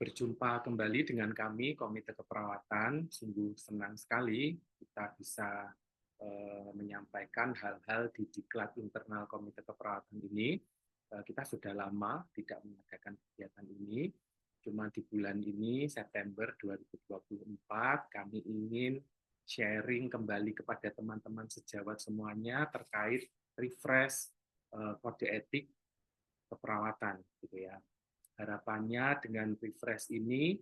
Berjumpa kembali dengan kami, Komite Keperawatan. Sungguh senang sekali kita bisa menyampaikan hal-hal di Diklat Internal Komite Keperawatan ini. Kita sudah lama tidak mengadakan kegiatan ini. Cuma di bulan ini, September 2024, kami ingin sharing kembali kepada teman-teman sejawat semuanya terkait refresh kode etik keperawatan, gitu ya. Harapannya dengan refresh ini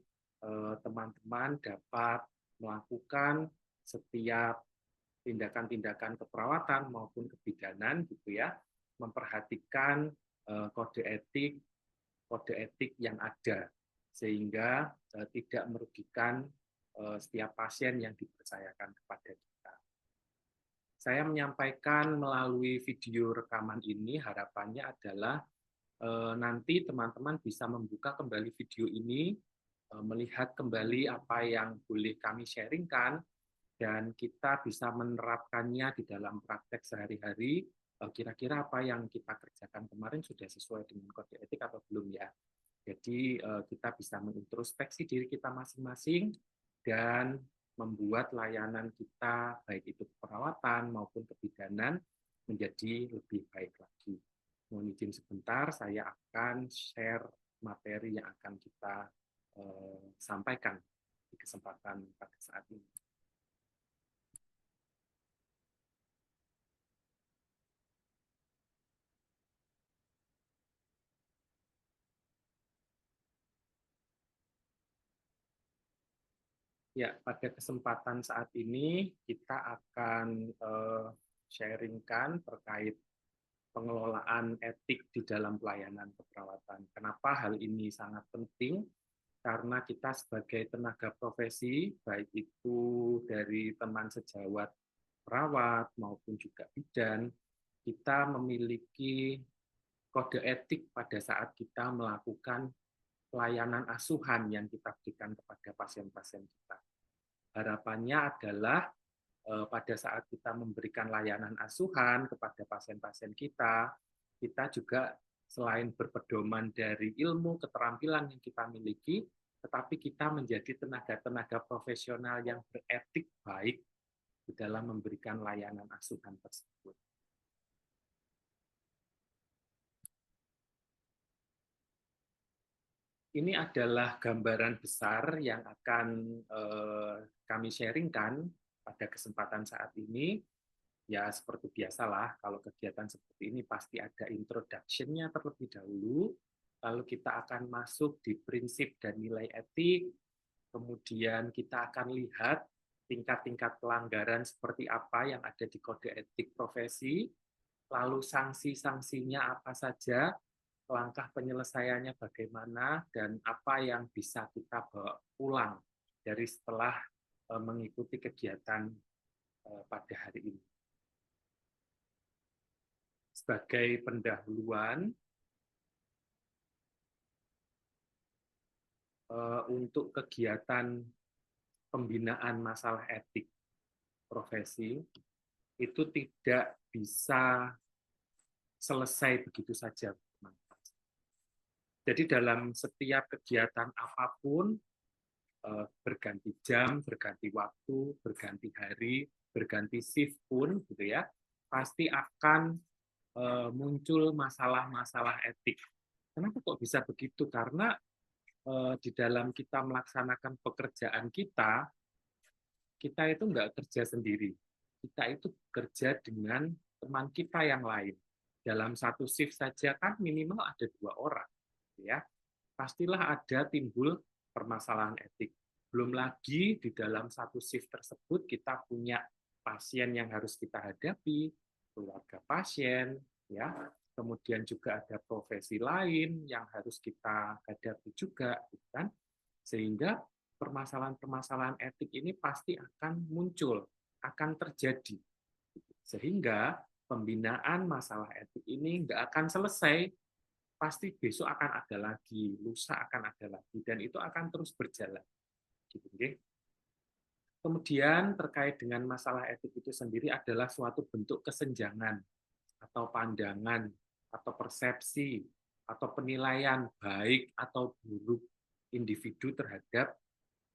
teman-teman dapat melakukan setiap tindakan-tindakan keperawatan maupun kebidanan gitu ya, memperhatikan kode etik yang ada sehingga tidak merugikan setiap pasien yang dipercayakan kepada kita. Saya menyampaikan melalui video rekaman ini harapannya adalah nanti teman-teman bisa membuka kembali video ini, melihat kembali apa yang boleh kami sharingkan, dan kita bisa menerapkannya di dalam praktek sehari-hari. Kira-kira apa yang kita kerjakan kemarin sudah sesuai dengan kode etik atau belum ya. Jadi kita bisa mengintrospeksi diri kita masing-masing dan membuat layanan kita, baik itu perawatan maupun kebidanan, menjadi lebih baik lagi. Mohon izin sebentar, saya akan share materi yang akan kita sampaikan di kesempatan pada saat ini. Ya, pada kesempatan saat ini kita akan sharingkan terkait pengelolaan etik di dalam pelayanan keperawatan. Kenapa hal ini sangat penting? Karena kita sebagai tenaga profesi, baik itu dari teman sejawat perawat maupun juga bidan, kita memiliki kode etik pada saat kita melakukan pelayanan asuhan yang kita berikan kepada pasien-pasien kita. Harapannya adalah pada saat kita memberikan layanan asuhan kepada pasien-pasien kita, kita juga selain berpedoman dari ilmu keterampilan yang kita miliki, tetapi kita menjadi tenaga-tenaga profesional yang beretik baik di dalam memberikan layanan asuhan tersebut. Ini adalah gambaran besar yang akan kami sharingkan pada kesempatan saat ini. Ya, seperti biasalah, kalau kegiatan seperti ini pasti ada introduction-nya terlebih dahulu, lalu kita akan masuk di prinsip dan nilai etik, kemudian kita akan lihat tingkat-tingkat pelanggaran seperti apa yang ada di kode etik profesi, lalu sanksi-sanksinya apa saja, langkah penyelesaiannya bagaimana, dan apa yang bisa kita bawa pulang dari setelah mengikuti kegiatan pada hari ini. Sebagai pendahuluan, untuk kegiatan pembinaan masalah etik profesi, itu tidak bisa selesai begitu saja. Jadi dalam setiap kegiatan apapun, berganti jam, berganti waktu, berganti hari, berganti shift pun, gitu ya, pasti akan muncul masalah-masalah etik. Kenapa kok bisa begitu? Karena di dalam kita melaksanakan pekerjaan kita itu nggak kerja sendiri. Kita itu kerja dengan teman kita yang lain. Dalam satu shift saja kan minimal ada 2 orang, ya. Pastilah ada timbul permasalahan etik. Belum lagi di dalam satu shift tersebut kita punya pasien yang harus kita hadapi, keluarga pasien, ya. Kemudian juga ada profesi lain yang harus kita hadapi juga, kan? Sehingga permasalahan-permasalahan etik ini pasti akan muncul, akan terjadi. Sehingga pembinaan masalah etik ini nggak akan selesai, pasti besok akan ada lagi, lusa akan ada lagi, dan itu akan terus berjalan. Gitu, okay? Kemudian terkait dengan masalah etik itu sendiri adalah suatu bentuk kesenjangan atau pandangan atau persepsi atau penilaian baik atau buruk individu terhadap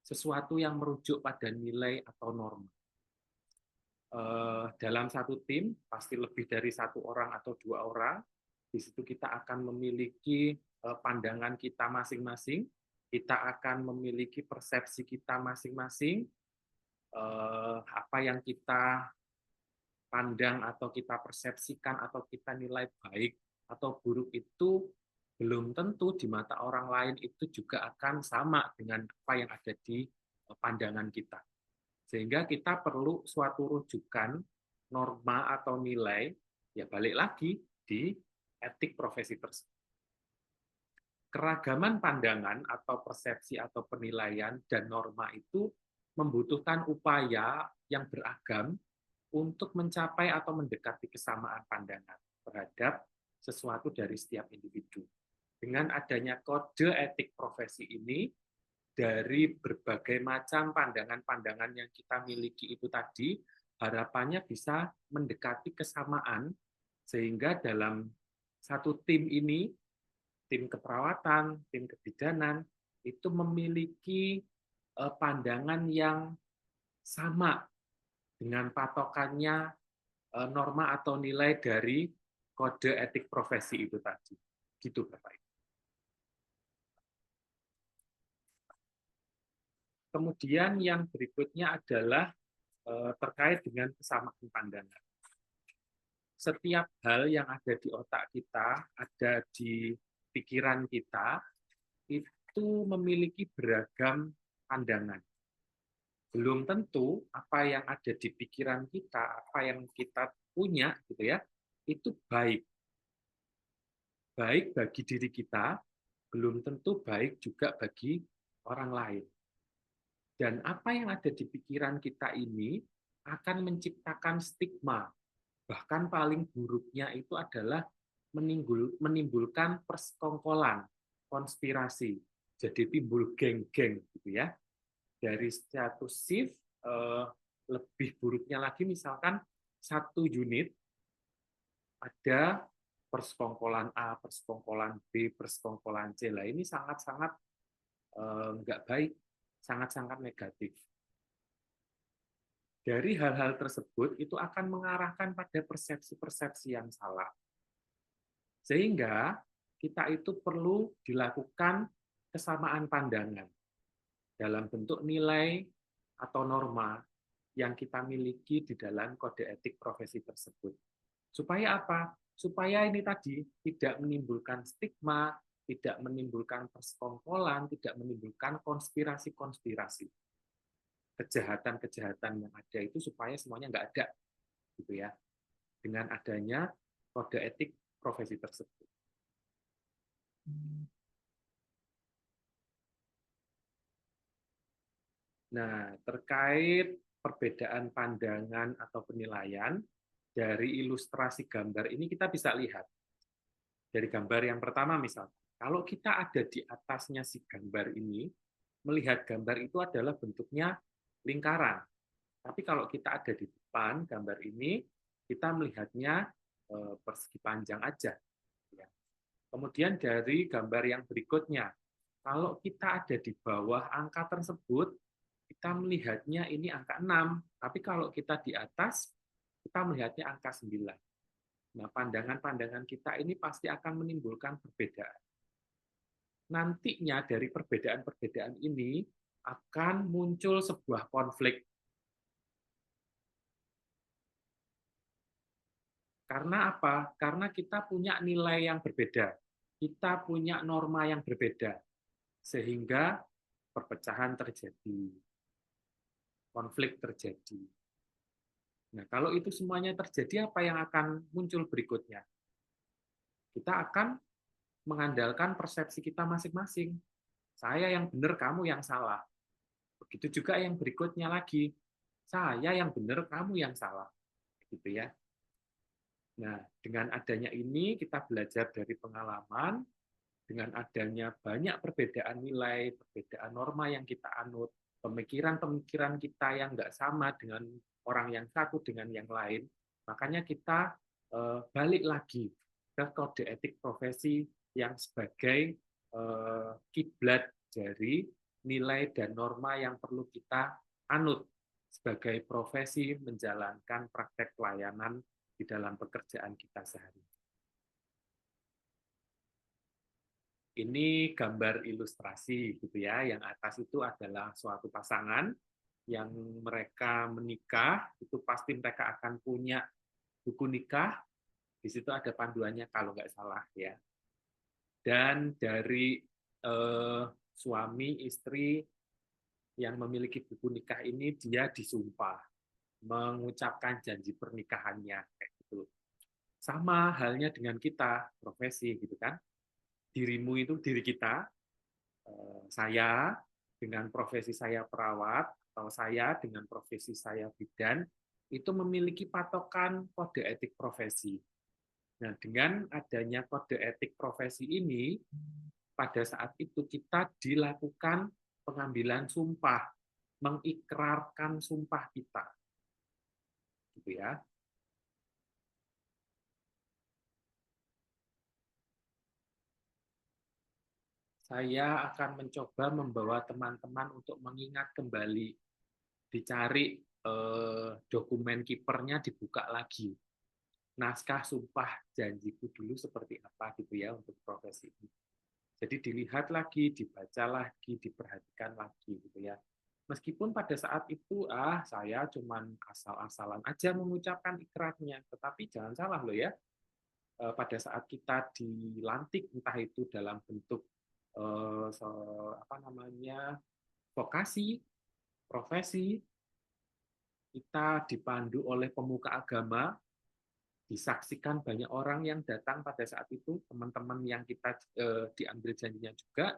sesuatu yang merujuk pada nilai atau norma. Dalam satu tim pasti lebih dari satu orang atau dua orang. Di situ kita akan memiliki pandangan kita masing-masing, kita akan memiliki persepsi kita masing-masing, apa yang kita pandang atau kita persepsikan atau kita nilai baik atau buruk itu belum tentu di mata orang lain itu juga akan sama dengan apa yang ada di pandangan kita. Sehingga kita perlu suatu rujukan norma atau nilai, ya balik lagi di etik profesi tersebut. Keragaman pandangan atau persepsi atau penilaian dan norma itu membutuhkan upaya yang beragam untuk mencapai atau mendekati kesamaan pandangan terhadap sesuatu dari setiap individu. Dengan adanya kode etik profesi ini, dari berbagai macam pandangan-pandangan yang kita miliki itu tadi, harapannya bisa mendekati kesamaan, sehingga dalam satu tim ini, tim keperawatan, tim kebidanan, itu memiliki pandangan yang sama dengan patokannya norma atau nilai dari kode etik profesi itu tadi. Gitu, Bapak Ibu. Kemudian yang berikutnya adalah terkait dengan kesamaan pandangan. Setiap hal yang ada di otak kita, ada di pikiran kita, itu memiliki beragam pandangan. Belum tentu apa yang ada di pikiran kita, apa yang kita punya, gitu ya, itu baik. Baik bagi diri kita, belum tentu baik juga bagi orang lain. Dan apa yang ada di pikiran kita ini akan menciptakan stigma. Bahkan paling buruknya itu adalah menimbulkan persekongkolan, konspirasi. Jadi timbul geng-geng gitu ya. Dari satu shift, lebih buruknya lagi misalkan satu unit ada persekongkolan A, persekongkolan B, persekongkolan C. Lah ini sangat-sangat nggak baik, sangat-sangat negatif. Dari hal-hal tersebut itu akan mengarahkan pada persepsi-persepsi yang salah. Sehingga kita itu perlu dilakukan kesamaan pandangan dalam bentuk nilai atau norma yang kita miliki di dalam kode etik profesi tersebut. Supaya apa? Supaya ini tadi tidak menimbulkan stigma, tidak menimbulkan persekongkolan, tidak menimbulkan konspirasi-konspirasi. Kejahatan-kejahatan yang ada itu supaya semuanya nggak ada, gitu ya, dengan adanya kode etik profesi tersebut. Nah, terkait perbedaan pandangan atau penilaian dari ilustrasi gambar ini kita bisa lihat dari gambar yang pertama misalnya, kalau kita ada di atasnya si gambar ini, melihat gambar itu adalah bentuknya lingkaran. Tapi kalau kita ada di depan gambar ini, kita melihatnya persegi panjang aja. Kemudian dari gambar yang berikutnya, kalau kita ada di bawah angka tersebut, kita melihatnya ini angka 6. Tapi kalau kita di atas, kita melihatnya angka 9. Nah, pandangan-pandangan kita ini pasti akan menimbulkan perbedaan. Nantinya dari perbedaan-perbedaan ini akan muncul sebuah konflik. Karena apa? Karena kita punya nilai yang berbeda. Kita punya norma yang berbeda. Sehingga perpecahan terjadi. Konflik terjadi. Nah, kalau itu semuanya terjadi, apa yang akan muncul berikutnya? Kita akan mengandalkan persepsi kita masing-masing. Saya yang benar, kamu yang salah. Begitu juga yang berikutnya lagi. Saya yang benar, kamu yang salah. Gitu ya. Nah, dengan adanya ini kita belajar dari pengalaman, dengan adanya banyak perbedaan nilai, perbedaan norma yang kita anut, pemikiran-pemikiran kita yang nggak sama dengan orang yang satu dengan yang lain, makanya kita balik lagi ke kode etik profesi yang sebagai kiblat mempelajari nilai dan norma yang perlu kita anut sebagai profesi menjalankan praktek pelayanan di dalam pekerjaan kita sehari. Ini gambar ilustrasi gitu ya. Yang atas itu adalah suatu pasangan yang mereka menikah, itu pasti mereka akan punya buku nikah. Di situ ada panduannya kalau nggak salah ya. Dan dari suami istri yang memiliki buku nikah ini dia disumpah mengucapkan janji pernikahannya kayak gitu. Sama halnya dengan kita profesi gitu kan. Dirimu itu diri kita, saya dengan profesi saya perawat atau saya dengan profesi saya bidan itu memiliki patokan kode etik profesi. Nah, dengan adanya kode etik profesi ini, pada saat itu kita dilakukan pengambilan sumpah, mengikrarkan sumpah kita, gitu ya. Saya akan mencoba membawa teman-teman untuk mengingat kembali, dicari dokumen kipernya, dibuka lagi. Naskah sumpah janjiku dulu seperti apa gitu ya untuk profesi ini. Jadi dilihat lagi, dibaca lagi, diperhatikan lagi gitu ya. Meskipun pada saat itu saya cuman asal-asalan aja mengucapkan ikrarnya, tetapi jangan salah loh ya. Pada saat kita dilantik entah itu dalam bentuk apa namanya vokasi, profesi, kita dipandu oleh pemuka agama, disaksikan banyak orang yang datang pada saat itu, teman-teman yang kita diambil janjinya juga,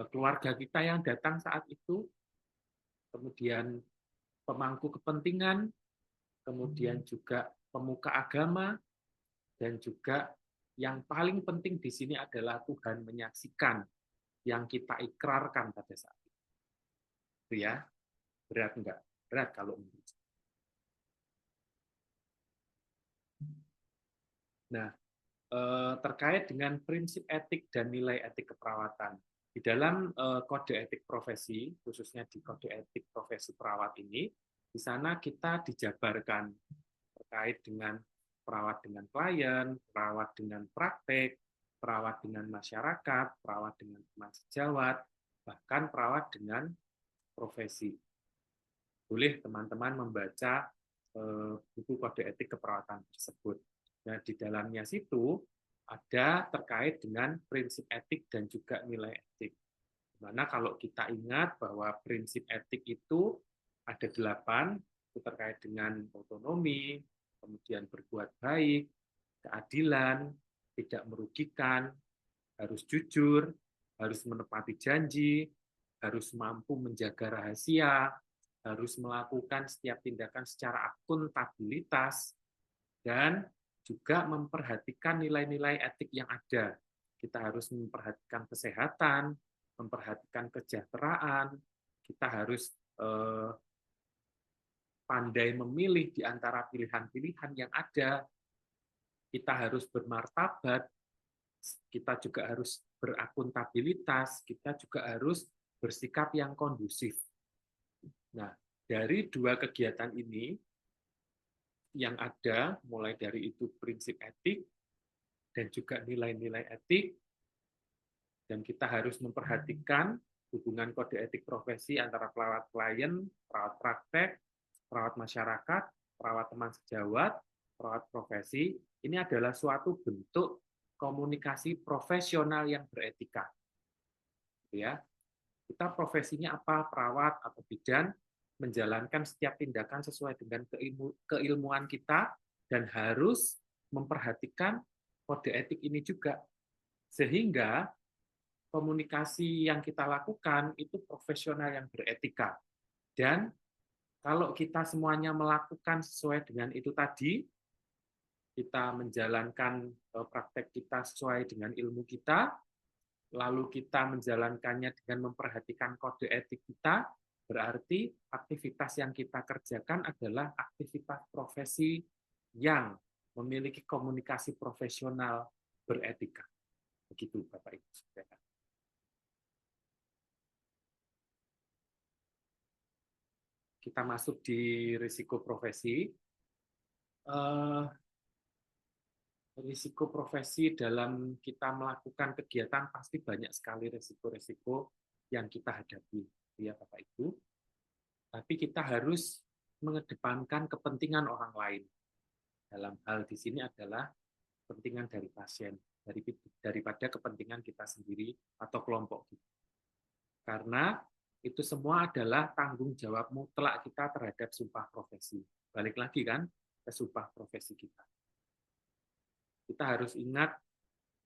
keluarga kita yang datang saat itu, kemudian pemangku kepentingan, kemudian juga pemuka agama, dan juga yang paling penting di sini adalah Tuhan menyaksikan yang kita ikrarkan pada saat itu. Itu ya, berat enggak? Berat kalau menurut saya. Nah, terkait dengan prinsip etik dan nilai etik keperawatan. Di dalam kode etik profesi, khususnya di kode etik profesi perawat ini, di sana kita dijabarkan terkait dengan perawat dengan klien, perawat dengan praktek, perawat dengan masyarakat, perawat dengan teman sejawat, bahkan perawat dengan profesi. Boleh teman-teman membaca buku kode etik keperawatan tersebut. Nah, di dalamnya situ ada terkait dengan prinsip etik dan juga nilai etik. Dimana kalau kita ingat bahwa prinsip etik itu ada 8, itu terkait dengan otonomi, kemudian berbuat baik, keadilan, tidak merugikan, harus jujur, harus menepati janji, harus mampu menjaga rahasia, harus melakukan setiap tindakan secara akuntabilitas, dan juga memperhatikan nilai-nilai etik yang ada. Kita harus memperhatikan kesehatan, memperhatikan kesejahteraan, kita harus pandai memilih di antara pilihan-pilihan yang ada, kita harus bermartabat, kita juga harus berakuntabilitas, kita juga harus bersikap yang kondusif. Nah, dari dua kegiatan ini yang ada, mulai dari itu prinsip etik dan juga nilai-nilai etik, dan kita harus memperhatikan hubungan kode etik profesi antara perawat klien, perawat praktek, perawat masyarakat, perawat teman sejawat, perawat profesi. Ini adalah suatu bentuk komunikasi profesional yang beretika. Ya, kita profesinya apa, perawat atau bidan, menjalankan setiap tindakan sesuai dengan keilmuan kita dan harus memperhatikan kode etik ini juga. Sehingga komunikasi yang kita lakukan itu profesional yang beretika. Dan kalau kita semuanya melakukan sesuai dengan itu tadi, kita menjalankan praktek kita sesuai dengan ilmu kita, lalu kita menjalankannya dengan memperhatikan kode etik kita, berarti aktivitas yang kita kerjakan adalah aktivitas profesi yang memiliki komunikasi profesional beretika. Begitu Bapak Ibu Saudara. kita masuk di risiko profesi. Risiko profesi dalam kita melakukan kegiatan pasti banyak sekali risiko-risiko yang kita hadapi, ya Bapak Ibu. Tapi kita harus mengedepankan kepentingan orang lain. Dalam hal di sini adalah kepentingan dari pasien, daripada kepentingan kita sendiri atau kelompok kita. Karena itu semua adalah tanggung jawab mutlak kita terhadap sumpah profesi. Balik lagi kan ke sumpah profesi kita. Kita harus ingat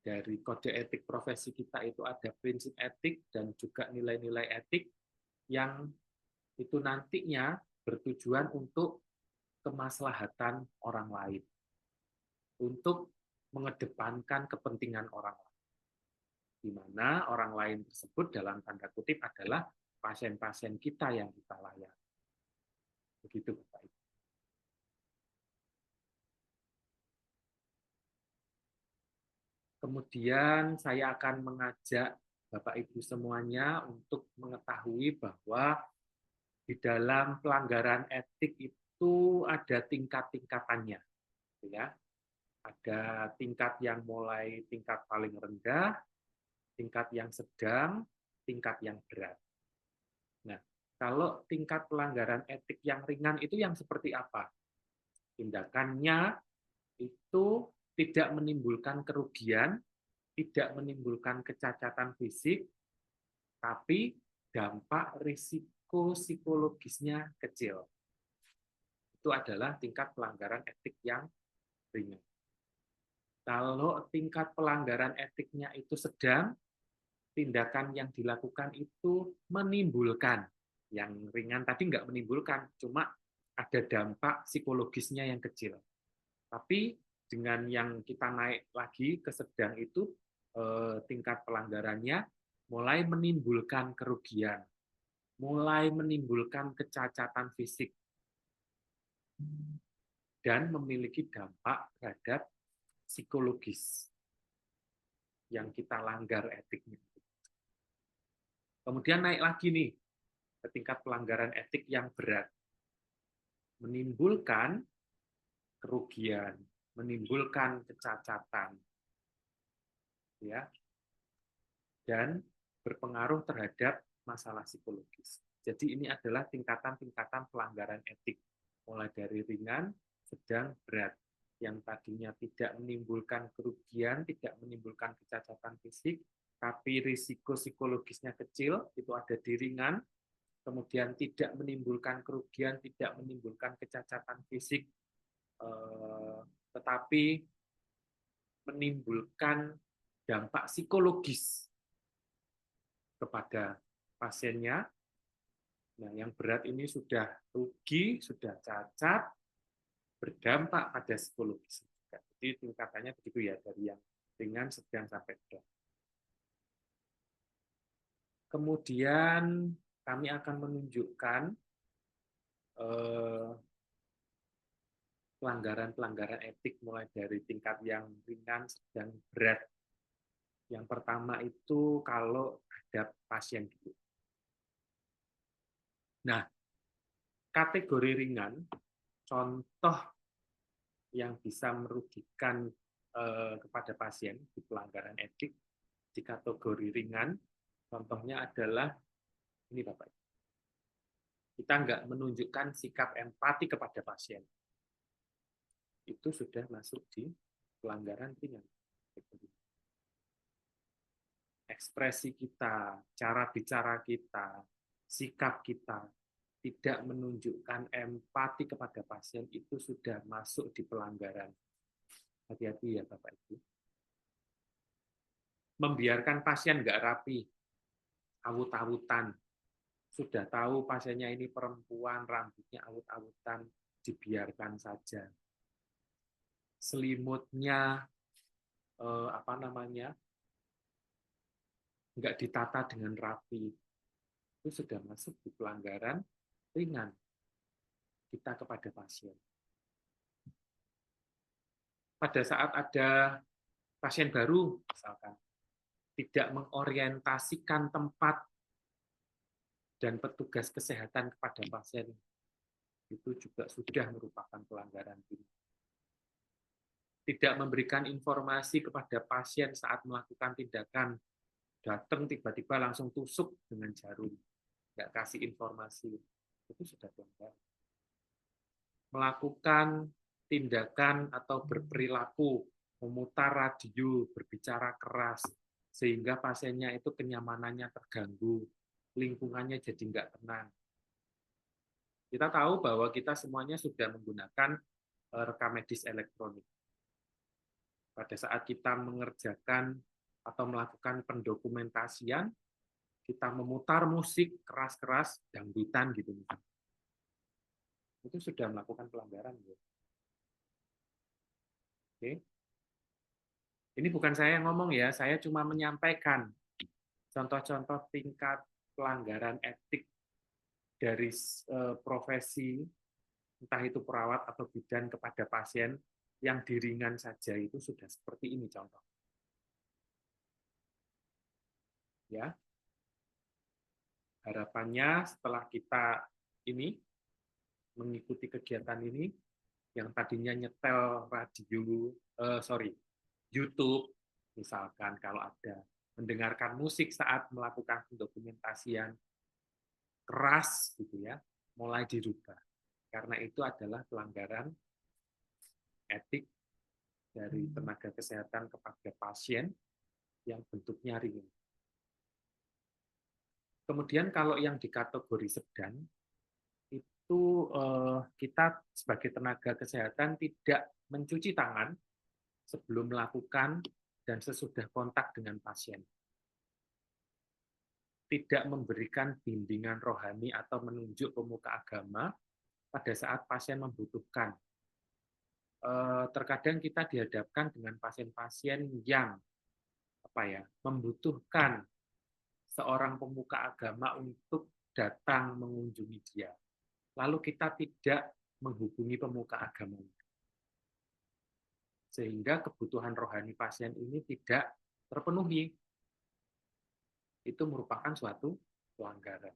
dari kode etik profesi kita itu ada prinsip etik dan juga nilai-nilai etik yang itu nantinya bertujuan untuk kemaslahatan orang lain, untuk mengedepankan kepentingan orang lain, di mana orang lain tersebut dalam tanda kutip adalah pasien-pasien kita yang kita layani. Begitu Bapak Ibu. Kemudian saya akan mengajak Bapak Ibu semuanya untuk mengetahui bahwa di dalam pelanggaran etik itu ada tingkat-tingkatannya, ya. Ada tingkat yang mulai tingkat paling rendah, tingkat yang sedang, tingkat yang berat. Nah, kalau tingkat pelanggaran etik yang ringan itu yang seperti apa? Tindakannya itu tidak menimbulkan kerugian, tidak menimbulkan kecacatan fisik, tapi dampak risiko psikologisnya kecil. Itu adalah tingkat pelanggaran etik yang ringan. Kalau tingkat pelanggaran etiknya itu sedang, tindakan yang dilakukan itu menimbulkan. Yang ringan tadi nggak menimbulkan, cuma ada dampak psikologisnya yang kecil. Tapi dengan yang kita naik lagi ke sedang itu, tingkat pelanggarannya mulai menimbulkan kerugian, mulai menimbulkan kecacatan fisik, dan memiliki dampak terhadap psikologis yang kita langgar etiknya. Kemudian naik lagi nih ke tingkat pelanggaran etik yang berat, menimbulkan kerugian, menimbulkan kecacatan, ya, dan berpengaruh terhadap masalah psikologis. Jadi ini adalah tingkatan-tingkatan pelanggaran etik, mulai dari ringan, sedang, berat. Yang tadinya tidak menimbulkan kerugian, tidak menimbulkan kecacatan fisik, tapi risiko psikologisnya kecil, itu ada di ringan, kemudian tidak menimbulkan kerugian, tidak menimbulkan kecacatan fisik, tetapi menimbulkan dampak psikologis kepada pasiennya. Nah, yang berat ini sudah rugi, sudah cacat, berdampak pada psikologis. Jadi tingkatannya begitu ya, dari yang ringan, sedang, sampai berat. Kemudian kami akan menunjukkan pelanggaran-pelanggaran etik mulai dari tingkat yang ringan, sedang, berat. Yang pertama itu kalau ada pasien dulu. Nah, kategori ringan, contoh yang bisa merugikan kepada pasien di pelanggaran etik di kategori ringan, contohnya adalah ini Bapak. Kita nggak menunjukkan sikap empati kepada pasien. Itu sudah masuk di pelanggaran ringan. Ekspresi kita, cara bicara kita, sikap kita, tidak menunjukkan empati kepada pasien, itu sudah masuk di pelanggaran. Hati-hati ya Bapak Ibu. Membiarkan pasien nggak rapi, awut-awutan. Sudah tahu pasiennya ini perempuan, rambutnya awut-awutan, dibiarkan saja. Selimutnya, nggak ditata dengan rapi. Itu sudah masuk di pelanggaran ringan kita kepada pasien. Pada saat ada pasien baru, misalkan, tidak mengorientasikan tempat dan petugas kesehatan kepada pasien itu juga sudah merupakan pelanggaran ini. Tidak memberikan informasi kepada pasien saat melakukan tindakan, datang tiba-tiba langsung tusuk dengan jarum, nggak kasih informasi, itu sudah pelanggaran. Melakukan tindakan atau berperilaku, memutar radio, berbicara keras, sehingga pasiennya itu kenyamanannya terganggu, lingkungannya jadi nggak tenang. Kita tahu bahwa kita semuanya sudah menggunakan rekam medis elektronik. Pada saat kita mengerjakan atau melakukan pendokumentasian, kita memutar musik keras-keras, dangdutan gitu misalnya. Itu sudah melakukan pelanggaran. Oke. Ini bukan saya yang ngomong ya, saya cuma menyampaikan contoh-contoh tingkat pelanggaran etik dari profesi, entah itu perawat atau bidan kepada pasien, yang diringan saja itu sudah seperti ini contoh. Ya, harapannya setelah kita ini mengikuti kegiatan ini, yang tadinya nyetel radio, YouTube, misalkan kalau ada mendengarkan musik saat melakukan pendokumentasian keras gitu ya, mulai dirubah. Karena itu adalah pelanggaran etik dari tenaga kesehatan kepada pasien yang bentuknya ringan. Kemudian kalau yang di kategori sedang, itu kita sebagai tenaga kesehatan tidak mencuci tangan sebelum melakukan dan sesudah kontak dengan pasien. Tidak memberikan bimbingan rohani atau menunjuk pemuka agama pada saat pasien membutuhkan. Terkadang kita dihadapkan dengan pasien-pasien yang membutuhkan seorang pemuka agama untuk datang mengunjungi dia. Lalu kita tidak menghubungi pemuka agama. Sehingga kebutuhan rohani pasien ini tidak terpenuhi. Itu merupakan suatu pelanggaran.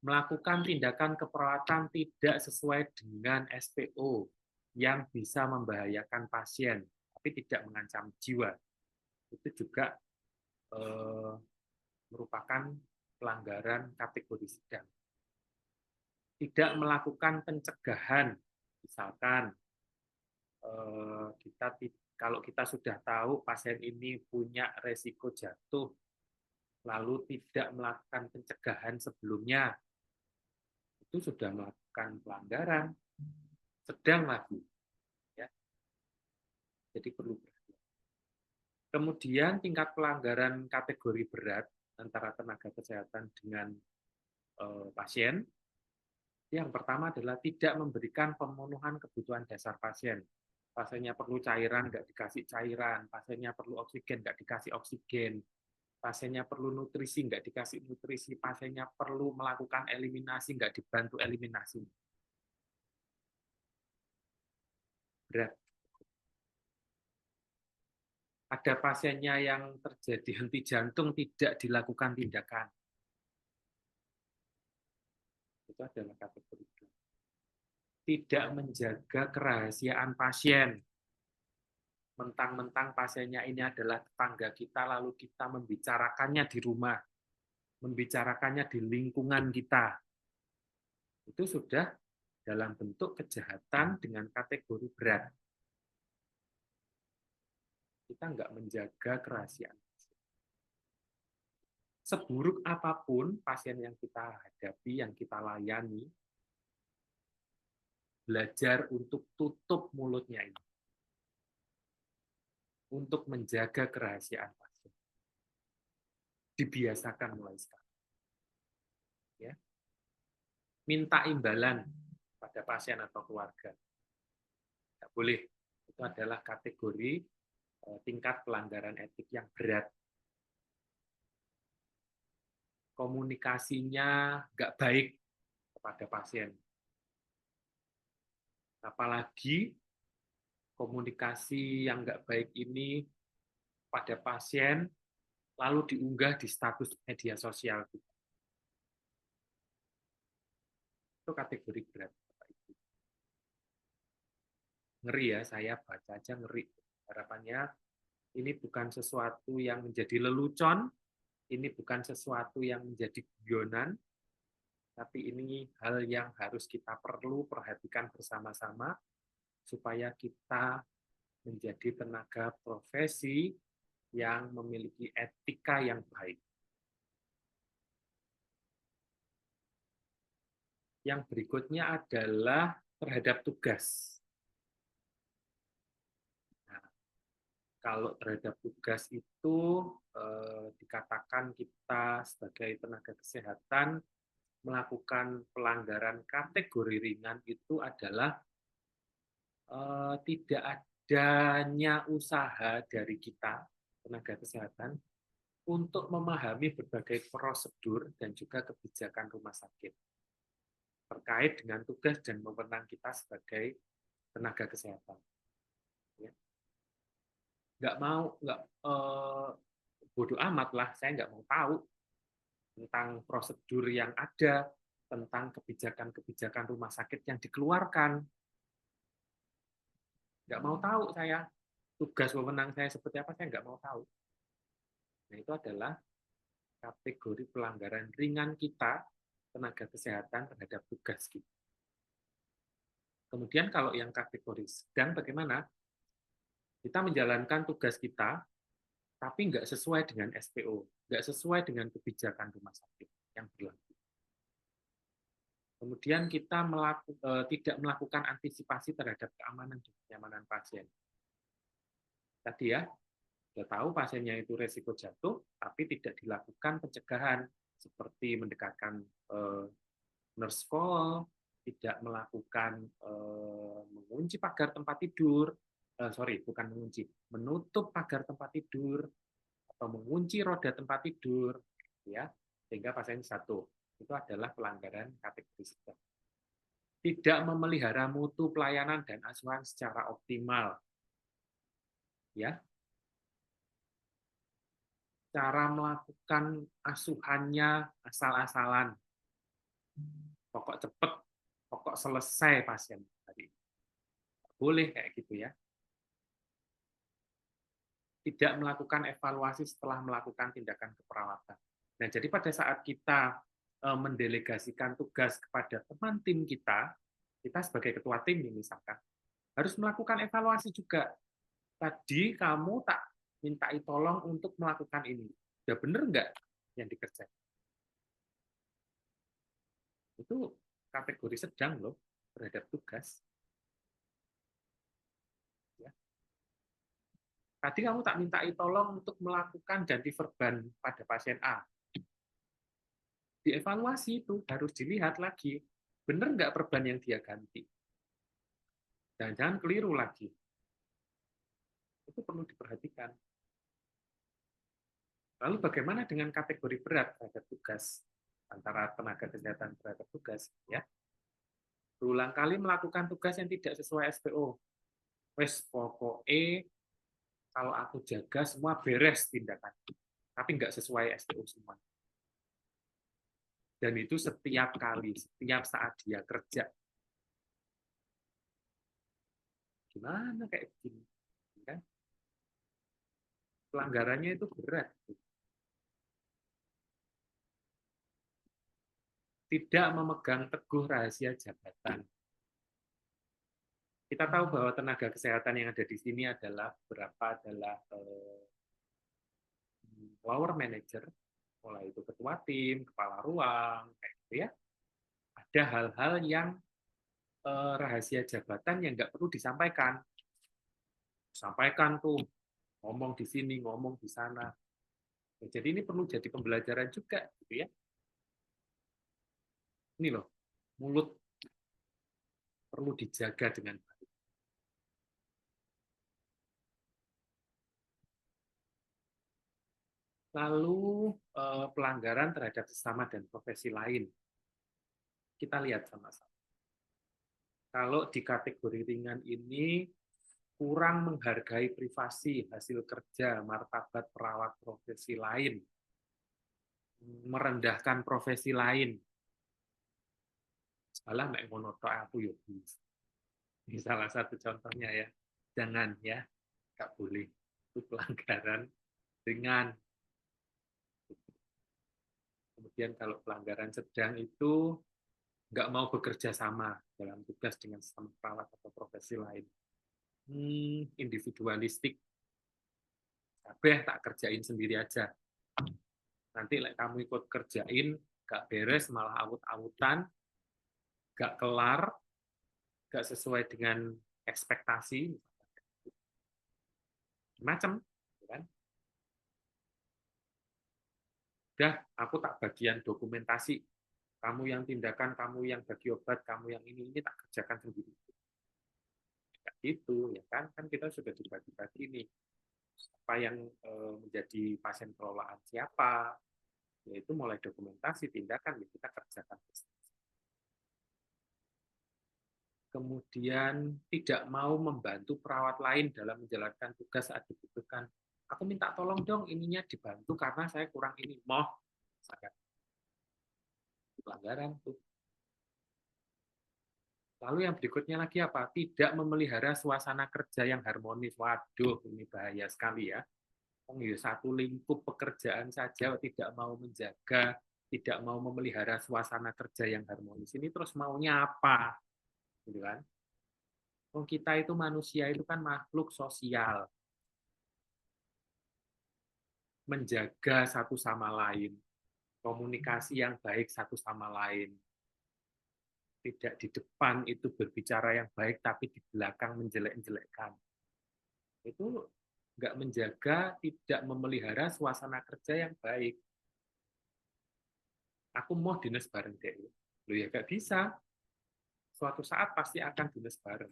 Melakukan tindakan keperawatan tidak sesuai dengan SPO yang bisa membahayakan pasien, tapi tidak mengancam jiwa. Itu juga merupakan pelanggaran kategori sedang. Tidak melakukan pencegahan, misalkan kalau kita sudah tahu pasien ini punya resiko jatuh, lalu tidak melakukan pencegahan sebelumnya, itu sudah melakukan pelanggaran sedang lagi. Ya. Jadi perlu berhati-hati. Kemudian tingkat pelanggaran kategori berat antara tenaga kesehatan dengan pasien. Yang pertama adalah tidak memberikan pemenuhan kebutuhan dasar pasien. Pasiennya perlu cairan, nggak dikasih cairan. Pasiennya perlu oksigen, nggak dikasih oksigen. Pasiennya perlu nutrisi, nggak dikasih nutrisi. Pasiennya perlu melakukan eliminasi, nggak dibantu eliminasi. Berat. Ada pasiennya yang terjadi henti jantung, tidak dilakukan tindakan. Itu adalah kategori berat. Tidak menjaga kerahasiaan pasien. Mentang-mentang pasiennya ini adalah tetangga kita, lalu kita membicarakannya di rumah, membicarakannya di lingkungan kita. Itu sudah dalam bentuk kejahatan dengan kategori berat. Kita nggak menjaga kerahasiaan. Seburuk apapun pasien yang kita hadapi, yang kita layani, belajar untuk tutup mulutnya ini. Untuk menjaga kerahasiaan pasien. Dibiasakan mulai sekarang. Ya. Minta imbalan pada pasien atau keluarga. Tidak boleh. Itu adalah kategori tingkat pelanggaran etik yang berat. Komunikasinya nggak baik kepada pasien. Apalagi komunikasi yang nggak baik ini pada pasien lalu diunggah di status media sosial. Itu kategori berat. Ngeri ya, saya baca aja ngeri. Harapannya ini bukan sesuatu yang menjadi lelucon, ini bukan sesuatu yang menjadi guyonan, tapi ini hal yang harus kita perlu perhatikan bersama-sama supaya kita menjadi tenaga profesi yang memiliki etika yang baik. Yang berikutnya adalah terhadap tugas. Nah, kalau terhadap tugas itu dikatakan kita sebagai tenaga kesehatan melakukan pelanggaran kategori ringan itu adalah tidak adanya usaha dari kita, tenaga kesehatan, untuk memahami berbagai prosedur dan juga kebijakan rumah sakit terkait dengan tugas dan wewenang kita sebagai tenaga kesehatan. Ya. Bodoh amat lah, saya nggak mau tahu tentang prosedur yang ada, tentang kebijakan-kebijakan rumah sakit yang dikeluarkan. Nggak mau tahu saya. Tugas wewenang saya seperti apa, saya nggak mau tahu. Nah, itu adalah kategori pelanggaran ringan kita, tenaga kesehatan, terhadap tugas kita. Kemudian kalau yang kategori sedang bagaimana? Kita menjalankan tugas kita, tapi nggak sesuai dengan SPO, nggak sesuai dengan kebijakan rumah sakit yang berlaku. Kemudian kita tidak melakukan antisipasi terhadap keamanan dan kenyamanan pasien. Tadi ya, sudah tahu pasiennya itu resiko jatuh, tapi tidak dilakukan pencegahan seperti mendekatkan nurse call, tidak melakukan mengunci pagar tempat tidur, bukan mengunci, menutup pagar tempat tidur atau mengunci roda tempat tidur, ya, sehingga pasien jatuh. Itu adalah pelanggaran kategori sedang. Tidak memelihara mutu pelayanan dan asuhan secara optimal, ya. Cara melakukan asuhannya asal-asalan, pokok cepat, pokok selesai pasien tadi. Boleh kayak gitu ya. Tidak melakukan evaluasi setelah melakukan tindakan keperawatan. Nah, jadi pada saat kita mendelegasikan tugas kepada teman tim kita sebagai ketua tim misalkan, harus melakukan evaluasi juga. Tadi kamu tak mintai tolong untuk melakukan ini. Sudah benar nggak yang dikerjakan? Itu kategori sedang loh terhadap tugas. Ya. Tadi kamu tak mintai tolong untuk melakukan ganti verban pada pasien A. Dievaluasi itu harus dilihat lagi, benar nggak perban yang dia ganti. Dan jangan keliru lagi. Itu perlu diperhatikan. Lalu bagaimana dengan kategori berat terhadap tugas antara tenaga kesehatan terhadap tugas? Ya, berulang kali melakukan tugas yang tidak sesuai SPO. Wes pokoknya kalau aku jaga semua beres tindakan, tapi nggak sesuai SPO semua. Dan itu setiap kali, setiap saat dia kerja. Gimana kayak begini? Kan? Pelanggarannya itu berat. Tidak memegang teguh rahasia jabatan. Kita tahu bahwa tenaga kesehatan yang ada di sini adalah lower manager, mulai itu ketua tim, kepala ruang, kayak gitu ya. Ada hal-hal yang rahasia jabatan yang nggak perlu disampaikan. Sampaikan tuh, ngomong di sini, ngomong di sana. Jadi ini perlu jadi pembelajaran juga, gitu ya. Ini loh, mulut perlu dijaga dengan baik. Lalu pelanggaran terhadap sesama dan profesi lain. Kita lihat sama-sama. Kalau di kategori ringan ini kurang menghargai privasi, hasil kerja, martabat perawat profesi lain, merendahkan profesi lain, Alah mek ngono tok aku yo bisa. Ini salah satu contohnya ya. Jangan ya, nggak boleh. Itu pelanggaran ringan. Kemudian kalau pelanggaran sedang itu nggak mau bekerja sama dalam tugas dengan sesama perawat atau profesi lain. Individualistik, kabeh tak kerjain sendiri aja. Nanti kamu ikut kerjain, nggak beres, malah awut-awutan, nggak kelar, nggak sesuai dengan ekspektasi, macam, kan? Udah, aku tak bagian dokumentasi, kamu yang tindakan, kamu yang bagi obat, kamu yang ini tak kerjakan sendiri. Kayak gitu, ya kan? Kan kita sudah dibagi-bagi ini. Apa yang menjadi pasien pengelolaan siapa, yaitu mulai dokumentasi, tindakan, ya kita kerjakan. Kemudian tidak mau membantu perawat lain dalam menjalankan tugas saat dibutuhkan. Aku minta tolong dong ininya dibantu karena saya kurang ini. Sangat pelanggaran tuh. Lalu yang berikutnya lagi apa? Tidak memelihara suasana kerja yang harmonis. Waduh, ini bahaya sekali ya. Satu lingkup pekerjaan saja tidak mau menjaga, tidak mau memelihara suasana kerja yang harmonis. Ini terus maunya apa? Gitu kan? Kita itu manusia itu kan makhluk sosial, menjaga satu sama lain, komunikasi yang baik satu sama lain. Tidak di depan itu berbicara yang baik, tapi di belakang menjelek-jelekkan. Itu nggak menjaga, tidak memelihara suasana kerja yang baik. Aku mau dinas bareng deh. Loh ya nggak bisa. Suatu saat pasti akan dinas bareng.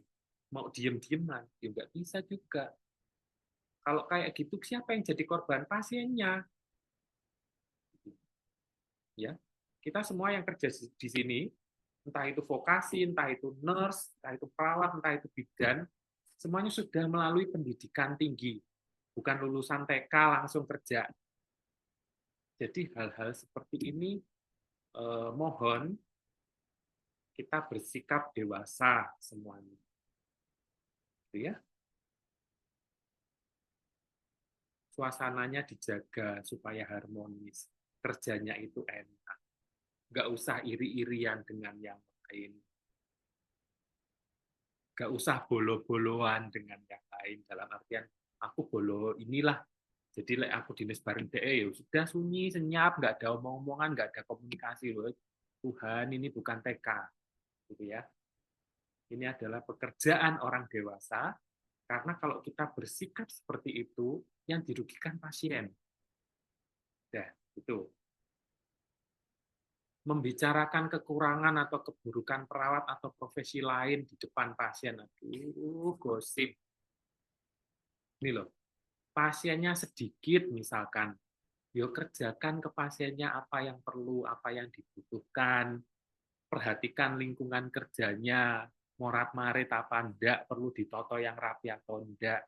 Mau diem-dieman, ya nggak bisa juga. Kalau kayak gitu, siapa yang jadi korban? Pasiennya. Ya, kita semua yang kerja di sini, entah itu vokasi, entah itu nurse, entah itu perawat, entah itu bidan, semuanya sudah melalui pendidikan tinggi, bukan lulusan TK langsung kerja. Jadi hal-hal seperti ini mohon kita bersikap dewasa semuanya, gitu ya. Suasananya dijaga supaya harmonis, kerjanya itu enak, nggak usah iri-irian dengan yang lain, nggak usah bolo-boloan dengan yang lain, dalam artian aku bolo inilah, jadi aku dinas bareng DE ya sudah sunyi senyap, nggak ada omong-omongan, nggak ada komunikasi loh. Tuhan, ini bukan TK, gitu ya. Ini adalah pekerjaan orang dewasa, karena kalau kita bersikap seperti itu, yang dirugikan pasien. Nah, itu. Membicarakan kekurangan atau keburukan perawat atau profesi lain di depan pasien, aduh, gosip. Ini loh, pasiennya sedikit misalkan, yo kerjakan ke pasiennya apa yang perlu, apa yang dibutuhkan, perhatikan lingkungan kerjanya, morat-marit apa enggak, perlu ditoto yang rapi atau enggak,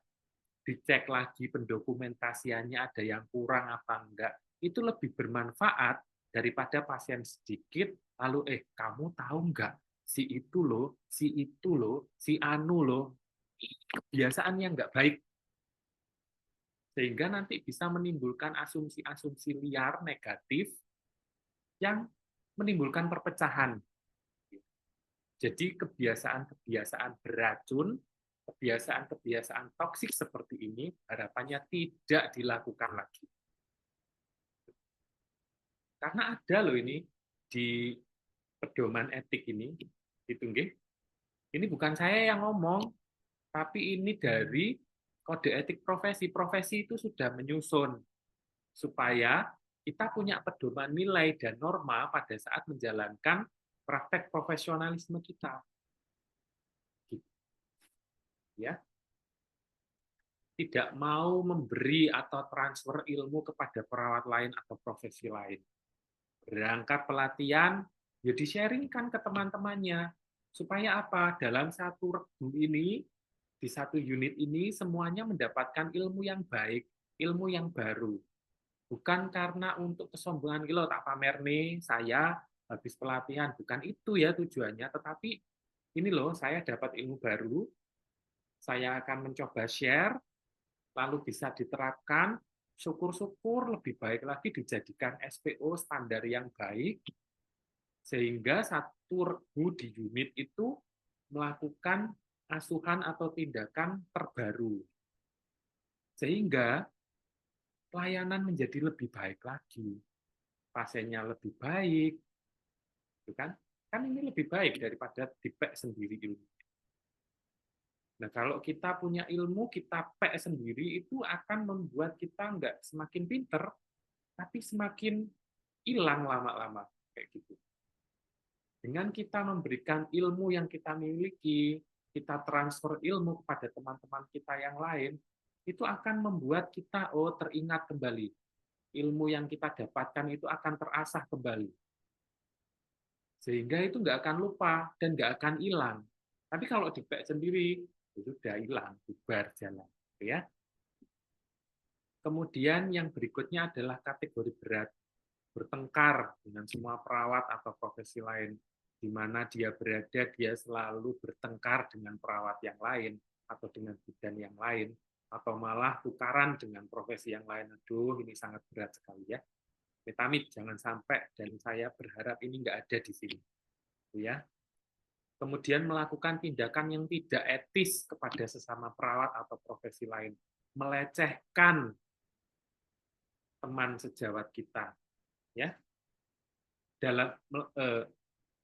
dicek lagi pendokumentasiannya ada yang kurang apa enggak, itu lebih bermanfaat daripada pasien sedikit, lalu kamu tahu enggak, si itu loh, si itu loh, si anu loh, kebiasaan yang enggak baik, sehingga nanti bisa menimbulkan asumsi-asumsi liar negatif yang menimbulkan perpecahan. Jadi kebiasaan-kebiasaan beracun, kebiasaan-kebiasaan toksik seperti ini harapannya tidak dilakukan lagi. Karena ada loh ini di pedoman etik ini, itu nggih. Ini bukan saya yang ngomong, tapi ini dari kode etik profesi. Profesi itu sudah menyusun supaya kita punya pedoman nilai dan norma pada saat menjalankan praktek profesionalisme kita. Ya, tidak mau memberi atau transfer ilmu kepada perawat lain atau profesi lain. Berangkat pelatihan, ya di-sharingkan ke teman-temannya. Supaya apa? Dalam satu regu ini, di satu unit ini, semuanya mendapatkan ilmu yang baik, ilmu yang baru. Bukan karena untuk kesombongan, gitu tak pamer nih, saya habis pelatihan. Bukan itu ya tujuannya, tetapi ini loh, saya dapat ilmu baru, saya akan mencoba share, lalu bisa diterapkan, syukur-syukur lebih baik lagi dijadikan SPO standar yang baik, sehingga satu regu di unit itu melakukan asuhan atau tindakan terbaru. Sehingga pelayanan menjadi lebih baik lagi. Pasiennya lebih baik, gitu kan? Kan ini lebih baik daripada dipek sendiri ilmu. Nah, kalau kita punya ilmu, kita pek sendiri, itu akan membuat kita nggak semakin pinter, tapi semakin hilang lama-lama. Kayak gitu. Dengan kita memberikan ilmu yang kita miliki, kita transfer ilmu kepada teman-teman kita yang lain, itu akan membuat kita teringat kembali. Ilmu yang kita dapatkan itu akan terasah kembali. Sehingga itu nggak akan lupa dan nggak akan hilang. Tapi kalau dipek sendiri, itu sudah hilang, bubar jalan. Ya. Kemudian yang berikutnya adalah kategori berat, bertengkar dengan semua perawat atau profesi lain. Di mana dia berada, dia selalu bertengkar dengan perawat yang lain, atau dengan bidan yang lain, atau malah tukaran dengan profesi yang lain. Aduh, ini sangat berat sekali ya. Amit-amit, jangan sampai, dan saya berharap ini nggak ada di sini. Ya. Kemudian melakukan tindakan yang tidak etis kepada sesama perawat atau profesi lain, melecehkan teman sejawat kita, ya. Dalam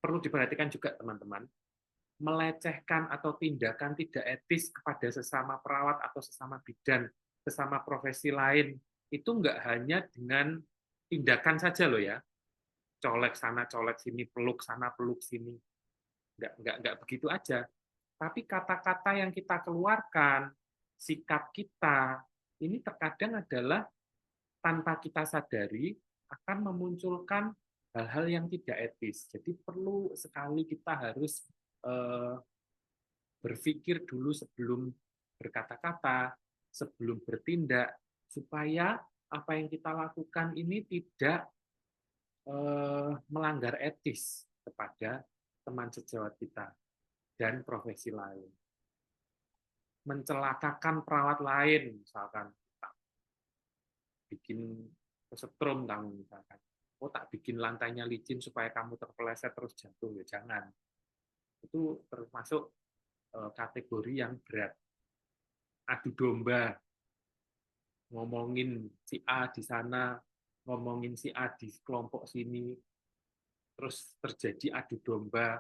perlu diperhatikan juga teman-teman, melecehkan atau tindakan tidak etis kepada sesama perawat atau sesama bidan, sesama profesi lain, itu nggak hanya dengan tindakan saja loh ya, colek sana, colek sini, peluk sana, peluk sini, nggak begitu aja. Tapi kata-kata yang kita keluarkan, sikap kita, ini terkadang adalah tanpa kita sadari akan memunculkan hal-hal yang tidak etis. Jadi perlu sekali kita harus berpikir dulu sebelum berkata-kata, sebelum bertindak, supaya apa yang kita lakukan ini tidak melanggar etis kepada teman sejawat kita dan profesi lain. Mencelakakan perawat lain, misalkan bikin kesetrum kamu misalkan, tak bikin lantainya licin supaya kamu terpeleset terus jatuh, ya jangan. Itu termasuk kategori yang berat. Adu domba, ngomongin si A di sana, ngomongin si A di kelompok sini, terus terjadi adu domba.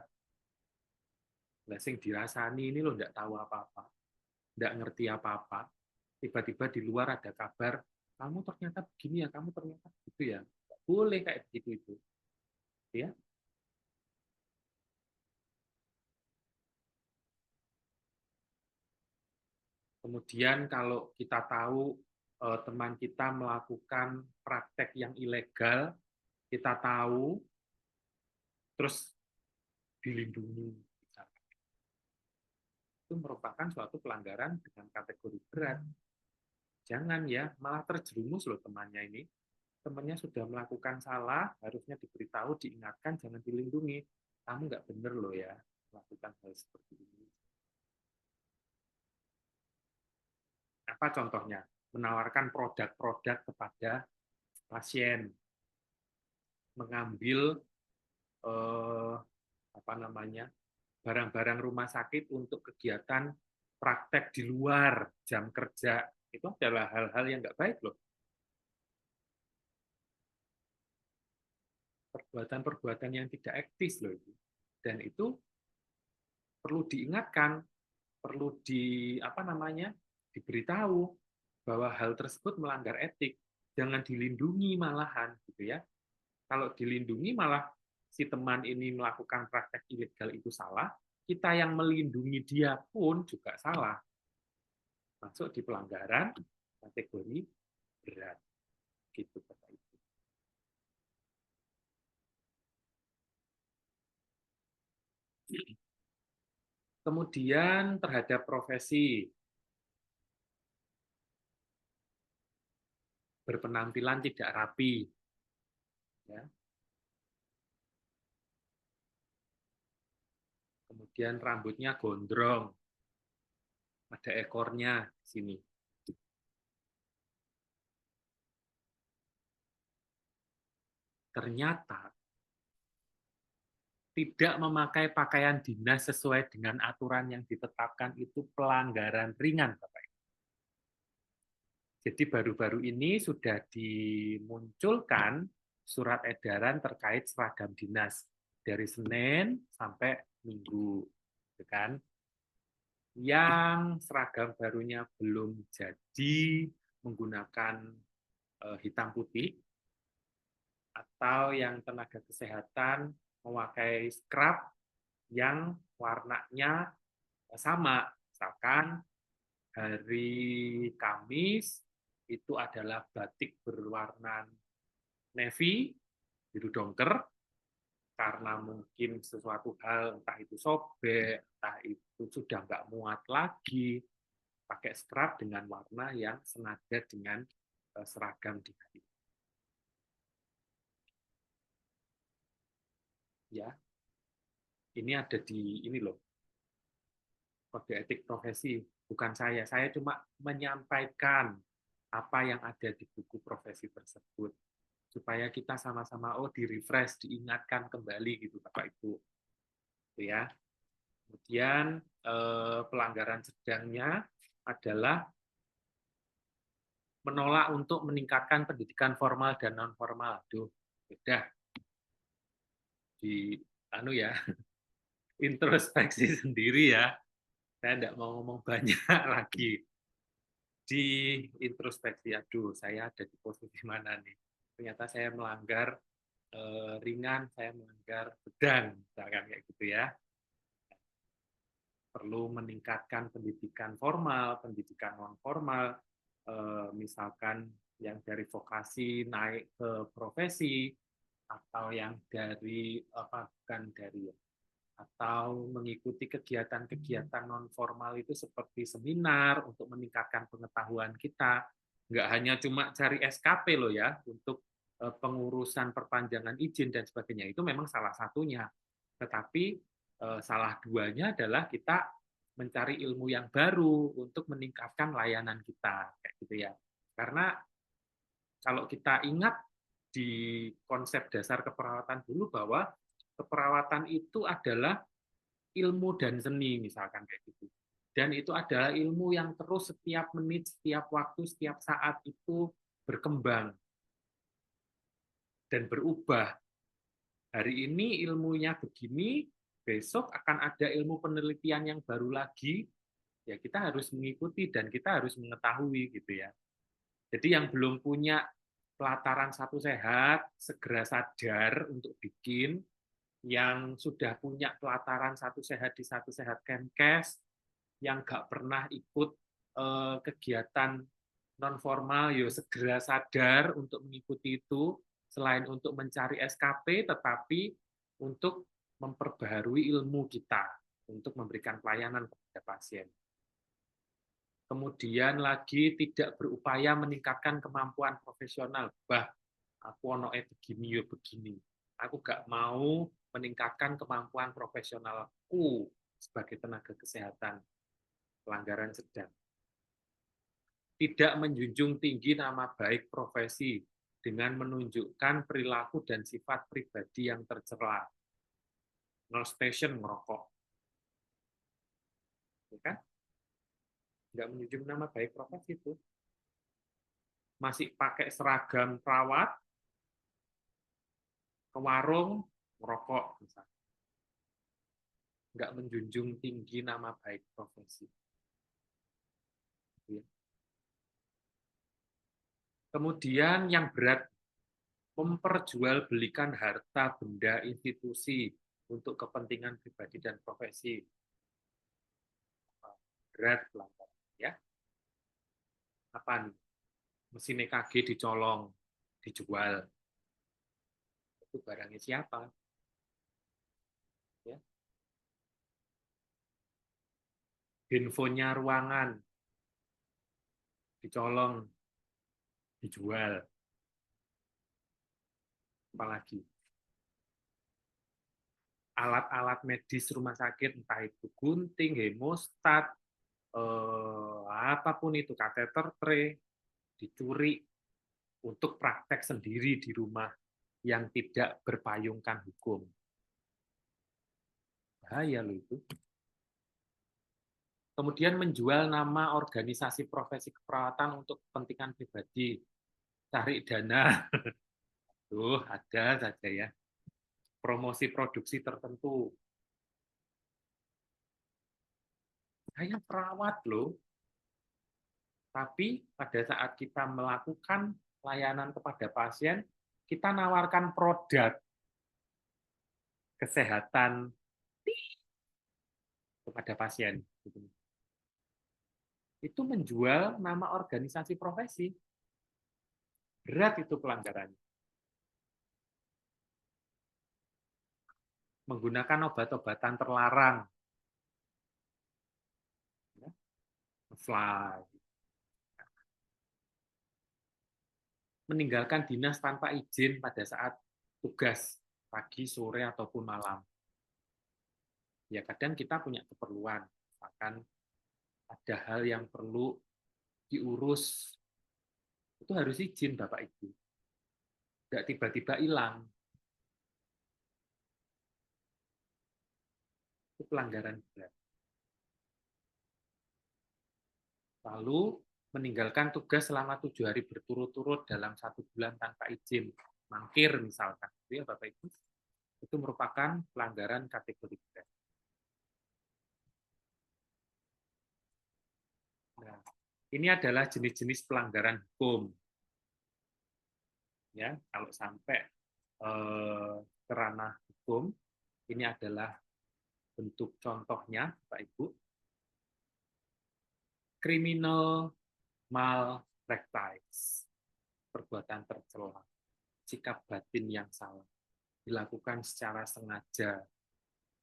Lah sing dirasani ini lo nggak tahu apa-apa, nggak ngerti apa-apa. Tiba-tiba di luar ada kabar, kamu ternyata begini ya, kamu ternyata begitu ya. Nggak boleh kayak begitu itu. Ya. Kemudian kalau kita tahu teman kita melakukan praktek yang ilegal, kita tahu, terus dilindungi. Itu merupakan suatu pelanggaran dengan kategori berat. Jangan ya, malah terjerumus loh temannya ini. Temannya sudah melakukan salah, harusnya diberitahu, diingatkan, jangan dilindungi. Kamu nggak bener loh ya, melakukan hal seperti ini. Apa contohnya? Menawarkan produk-produk kepada pasien, mengambil apa namanya, barang-barang rumah sakit untuk kegiatan praktek di luar jam kerja, itu adalah hal-hal yang nggak baik loh. Perbuatan-perbuatan yang tidak etis loh itu. Dan itu perlu diingatkan, perlu apa namanya, diberitahu bahwa hal tersebut melanggar etik. Jangan dilindungi malahan gitu ya. Kalau dilindungi malah si teman ini melakukan praktek ilegal itu salah, kita yang melindungi dia pun juga salah. Masuk di pelanggaran kategori berat. Gitu kata itu. Kemudian terhadap profesi, berpenampilan tidak rapi, ya. kemudian rambutnya gondrong, ada ekornya di sini. Ternyata tidak memakai pakaian dinas sesuai dengan aturan yang ditetapkan itu pelanggaran ringan, Bapak. Jadi baru-baru ini sudah dimunculkan surat edaran terkait seragam dinas dari Senin sampai Minggu, kan? Yang seragam barunya belum jadi menggunakan hitam putih, atau yang tenaga kesehatan memakai scrub yang warnanya sama. Misalkan hari Kamis itu adalah batik berwarna navy, biru dongker, karena mungkin sesuatu hal, entah itu sobek, entah itu sudah nggak muat lagi, pakai scrub dengan warna yang senada dengan seragam di hari. Ya, ini ada di ini loh, kode etik profesi, bukan saya. Saya cuma menyampaikan apa yang ada di buku profesi tersebut, supaya kita sama-sama di-refresh, diingatkan kembali gitu Bapak Ibu. Gitu ya. Kemudian pelanggaran sedangnya adalah menolak untuk meningkatkan pendidikan formal dan non formal. Aduh, beda di ya, introspeksi sendiri ya. Saya tidak mau ngomong banyak lagi. Di introspeksi, aduh, saya ada di posisi mana nih? Ternyata saya melanggar ringan, saya melanggar sedang, misalkan kayak gitu ya. Perlu meningkatkan pendidikan formal, pendidikan non formal, misalkan yang dari vokasi naik ke profesi, atau yang dari bukan dari, atau mengikuti kegiatan-kegiatan non formal itu seperti seminar untuk meningkatkan pengetahuan kita. Nggak hanya cuma cari SKP loh ya untuk pengurusan perpanjangan izin dan sebagainya, itu memang salah satunya. Tetapi salah duanya adalah kita mencari ilmu yang baru untuk meningkatkan layanan kita, kayak gitu ya. Karena kalau kita ingat di konsep dasar keperawatan dulu bahwa keperawatan itu adalah ilmu dan seni, misalkan kayak gitu. Dan itu adalah ilmu yang terus setiap menit, setiap waktu, setiap saat itu berkembang dan berubah. Hari ini ilmunya begini, besok akan ada ilmu penelitian yang baru lagi, ya kita harus mengikuti dan kita harus mengetahui gitu ya. Jadi yang belum punya pelataran satu sehat, segera sadar untuk bikin. Yang sudah punya pelataran satu sehat di satu sehat Kemkes, yang nggak pernah ikut kegiatan non formal, yo segera sadar untuk mengikuti itu, selain untuk mencari SKP, tetapi untuk memperbaharui ilmu kita untuk memberikan pelayanan kepada pasien. Kemudian lagi tidak berupaya meningkatkan kemampuan profesional. Aku ono begini yo begini. Aku gak mau meningkatkan kemampuan profesionalku sebagai tenaga kesehatan. Pelanggaran sedang. Tidak menjunjung tinggi nama baik profesi dengan menunjukkan perilaku dan sifat pribadi yang tercela. No station merokok. Ya kan? Nggak menjunjung nama baik profesi itu. Masih pakai seragam perawat, ke warung, merokok. Misalnya. Nggak menjunjung tinggi nama baik profesi. Kemudian yang berat, memperjualbelikan harta benda institusi untuk kepentingan pribadi dan profesi. Berat pelanggaran ya. Apa nih? Mesin EKG dicolong, dijual. Itu barangnya siapa? Ya. Handphonenya ruangan dicolong, dijual. Apalagi alat-alat medis rumah sakit, entah itu gunting, hemostat, apapun itu, kateter tray, dicuri untuk praktek sendiri di rumah yang tidak berpayungkan hukum. Bahaya loh itu. Kemudian menjual nama organisasi profesi keperawatan untuk kepentingan pribadi, cari dana. Tuh, ada saja ya. Promosi produksi tertentu. Saya perawat loh, tapi pada saat kita melakukan layanan kepada pasien, kita nawarkan produk kesehatan kepada pasien. Itu menjual nama organisasi profesi. Berat itu pelanggarannya. Menggunakan obat-obatan terlarang. Fly. Meninggalkan dinas tanpa izin pada saat tugas pagi, sore, ataupun malam. Ya kadang kita punya keperluan, misalkan ada hal yang perlu diurus, itu harus izin Bapak Ibu. Nggak tiba-tiba hilang. Itu pelanggaran berat. Lalu meninggalkan tugas selama 7 hari berturut-turut dalam 1 bulan tanpa izin, mangkir misalkan, itu ya Bapak Ibu, itu merupakan pelanggaran kategori berat. Nah, ini adalah jenis-jenis pelanggaran hukum. Ya, kalau sampai ke ranah hukum, ini adalah bentuk contohnya, Bapak Ibu. Criminal malpractice, perbuatan tercela, sikap batin yang salah, dilakukan secara sengaja,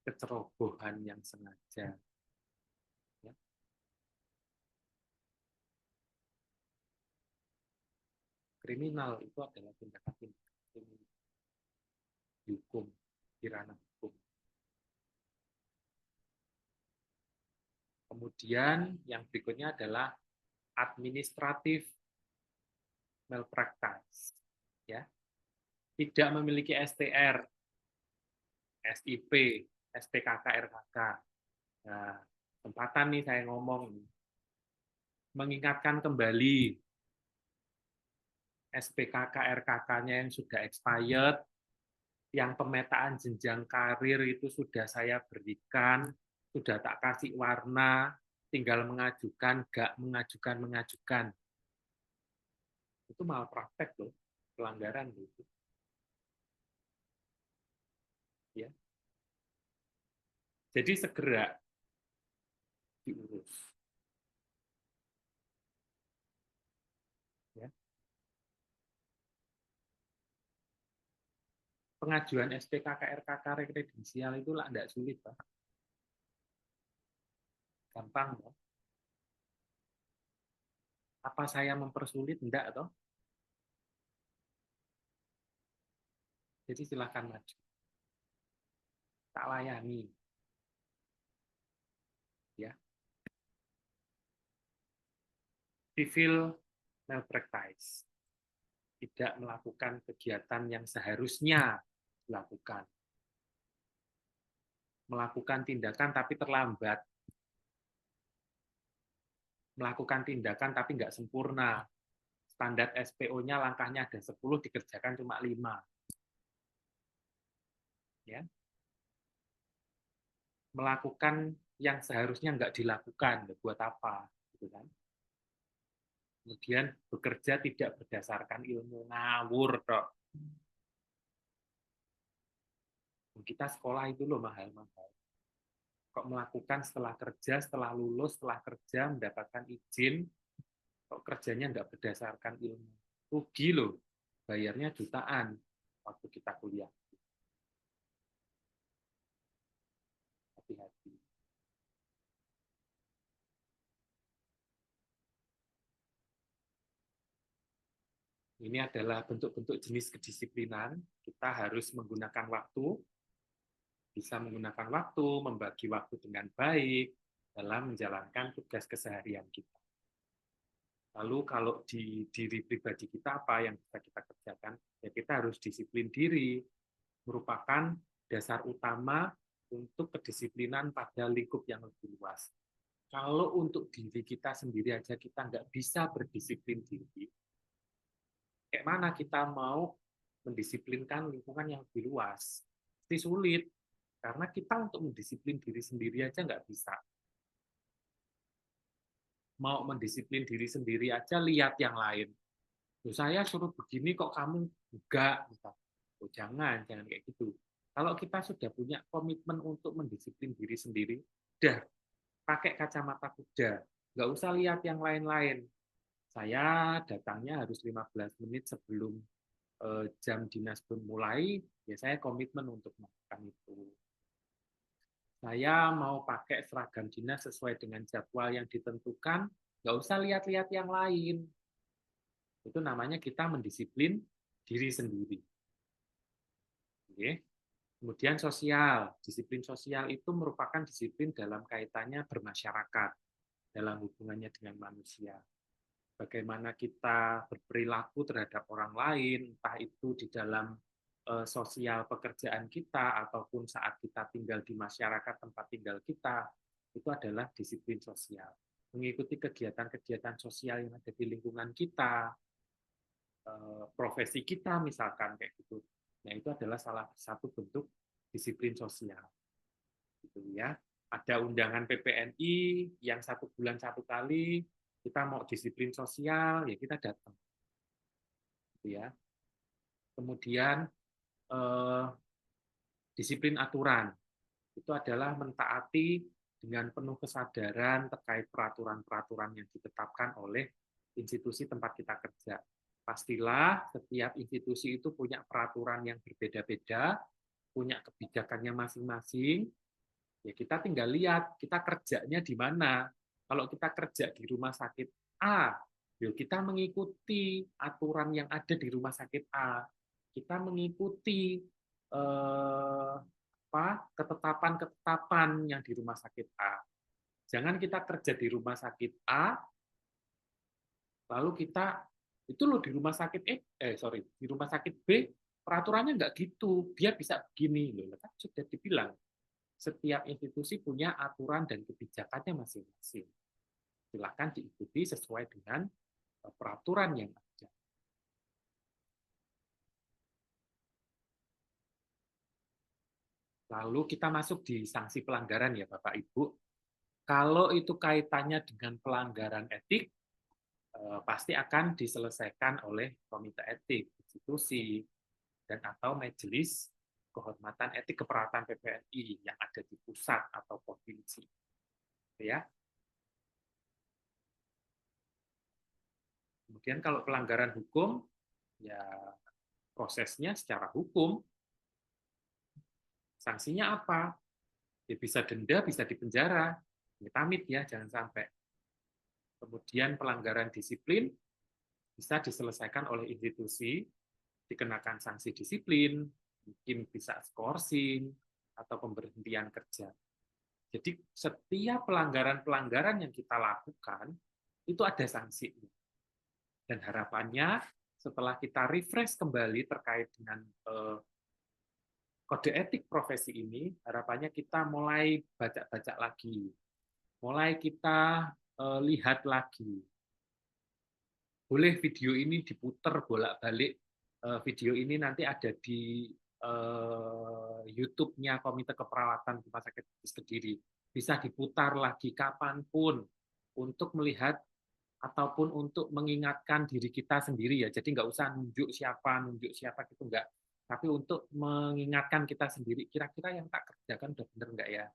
kecerobohan yang sengaja. Ya. Kriminal itu adalah tindakan-tindakan hukum, di ranah hukum. Kemudian yang berikutnya adalah administratif malpractice. Ya. Tidak memiliki STR, SIP, SPKK, RKK. Nah, kesempatan nih saya ngomong, mengingatkan kembali SPKK, RKK-nya yang sudah expired, yang pemetaan jenjang karir itu sudah saya berikan, sudah tak kasih warna, tinggal mengajukan, gak mengajukan. Itu malpraktek loh, pelanggaran gitu. Ya. Jadi segera diurus. Ya. Pengajuan SPKK, RKK, kredensial itu lah tidak sulit, Pak. Gampang, Pak. Apa saya mempersulit? Enggak, toh? Jadi silakan maju. Tak layani. Ya. Civil malpractice. Tidak melakukan kegiatan yang seharusnya dilakukan. Melakukan tindakan tapi terlambat. Melakukan tindakan tapi nggak sempurna. Standar SPO-nya langkahnya ada 10, dikerjakan cuma 5. Ya. Melakukan yang seharusnya nggak dilakukan, buat apa? Gitu kan? Kemudian bekerja tidak berdasarkan ilmu, ngawur, dok. Kita sekolah itu loh mahal-mahal. Kok melakukan setelah kerja, setelah lulus, setelah kerja, mendapatkan izin, kok kerjanya nggak berdasarkan ilmu. Rugi loh, bayarnya jutaan waktu kita kuliah. Hati-hati. Ini adalah bentuk-bentuk jenis kedisiplinan. Kita harus menggunakan waktu bisa menggunakan waktu, membagi waktu dengan baik dalam menjalankan tugas keseharian kita. Lalu kalau di diri pribadi kita apa yang bisa kita kerjakan? Ya kita harus disiplin diri, merupakan dasar utama untuk kedisiplinan pada lingkup yang lebih luas. Kalau untuk diri kita sendiri aja kita nggak bisa berdisiplin diri, kayak mana kita mau mendisiplinkan lingkungan yang lebih luas? Pasti sulit, karena kita untuk mendisiplin diri sendiri aja nggak bisa. Mau mendisiplin diri sendiri aja lihat yang lain. Loh, saya suruh begini kok kamu enggak. Oh, jangan kayak gitu. Kalau kita sudah punya komitmen untuk mendisiplin diri sendiri, udah pakai kacamata kuda, nggak usah lihat yang lain-lain. Saya datangnya harus 15 menit sebelum jam dinas pun mulai, ya saya komitmen untuk melakukan itu. Saya mau pakai seragam dinas sesuai dengan jadwal yang ditentukan, nggak usah lihat-lihat yang lain. Itu namanya kita mendisiplin diri sendiri. Oke. Kemudian sosial. Disiplin sosial itu merupakan disiplin dalam kaitannya bermasyarakat, dalam hubungannya dengan manusia. Bagaimana kita berperilaku terhadap orang lain, entah itu di dalam sosial pekerjaan kita, ataupun saat kita tinggal di masyarakat tempat tinggal kita, itu adalah disiplin sosial. Mengikuti kegiatan-kegiatan sosial yang ada di lingkungan kita, profesi kita misalkan kayak gitu. Nah, itu adalah salah satu bentuk disiplin sosial. Gitu ya. Ada undangan PPNI yang 1 bulan 1 kali, kita mau disiplin sosial, ya kita datang. Gitu ya. Kemudian disiplin aturan. Itu adalah mentaati dengan penuh kesadaran terkait peraturan-peraturan yang ditetapkan oleh institusi tempat kita kerja. Pastilah setiap institusi itu punya peraturan yang berbeda-beda, punya kebijakannya masing-masing. Ya kita tinggal lihat kita kerjanya di mana. Kalau kita kerja di rumah sakit A, yuk kita mengikuti aturan yang ada di rumah sakit A. Kita mengikuti ketetapan-ketetapan yang di rumah sakit A. Jangan kita kerja di rumah sakit A, lalu kita itu loh di rumah sakit di rumah sakit B peraturannya nggak gitu, dia bisa begini loh. Kan sudah dibilang setiap institusi punya aturan dan kebijakannya masing-masing. Silakan diikuti sesuai dengan peraturan yang ada. Lalu kita masuk di sanksi pelanggaran ya Bapak Ibu. Kalau itu kaitannya dengan pelanggaran etik, pasti akan diselesaikan oleh komite etik, institusi, dan atau majelis kehormatan etik keperawatan PPNI yang ada di pusat atau provinsi. Ya. Kemudian kalau pelanggaran hukum, ya prosesnya secara hukum. Sanksinya apa? Ya bisa denda, bisa dipenjara. Amit-amit ya, jangan sampai. Kemudian pelanggaran disiplin bisa diselesaikan oleh institusi, dikenakan sanksi disiplin, mungkin bisa skorsing, atau pemberhentian kerja. Jadi setiap pelanggaran-pelanggaran yang kita lakukan, itu ada sanksinya. Dan harapannya setelah kita refresh kembali terkait dengan kode etik profesi ini, harapannya kita mulai baca-baca lagi, mulai kita lihat lagi. Boleh video ini diputar bolak-balik, video ini nanti ada di YouTube-nya Komite Keperawatan Rumah Sakit Kediri. Bisa diputar lagi kapanpun untuk melihat ataupun untuk mengingatkan diri kita sendiri ya. Jadi nggak usah nunjuk siapa gitu nggak. Tapi untuk mengingatkan kita sendiri, kira-kira yang tak kerjakan udah bener nggak ya?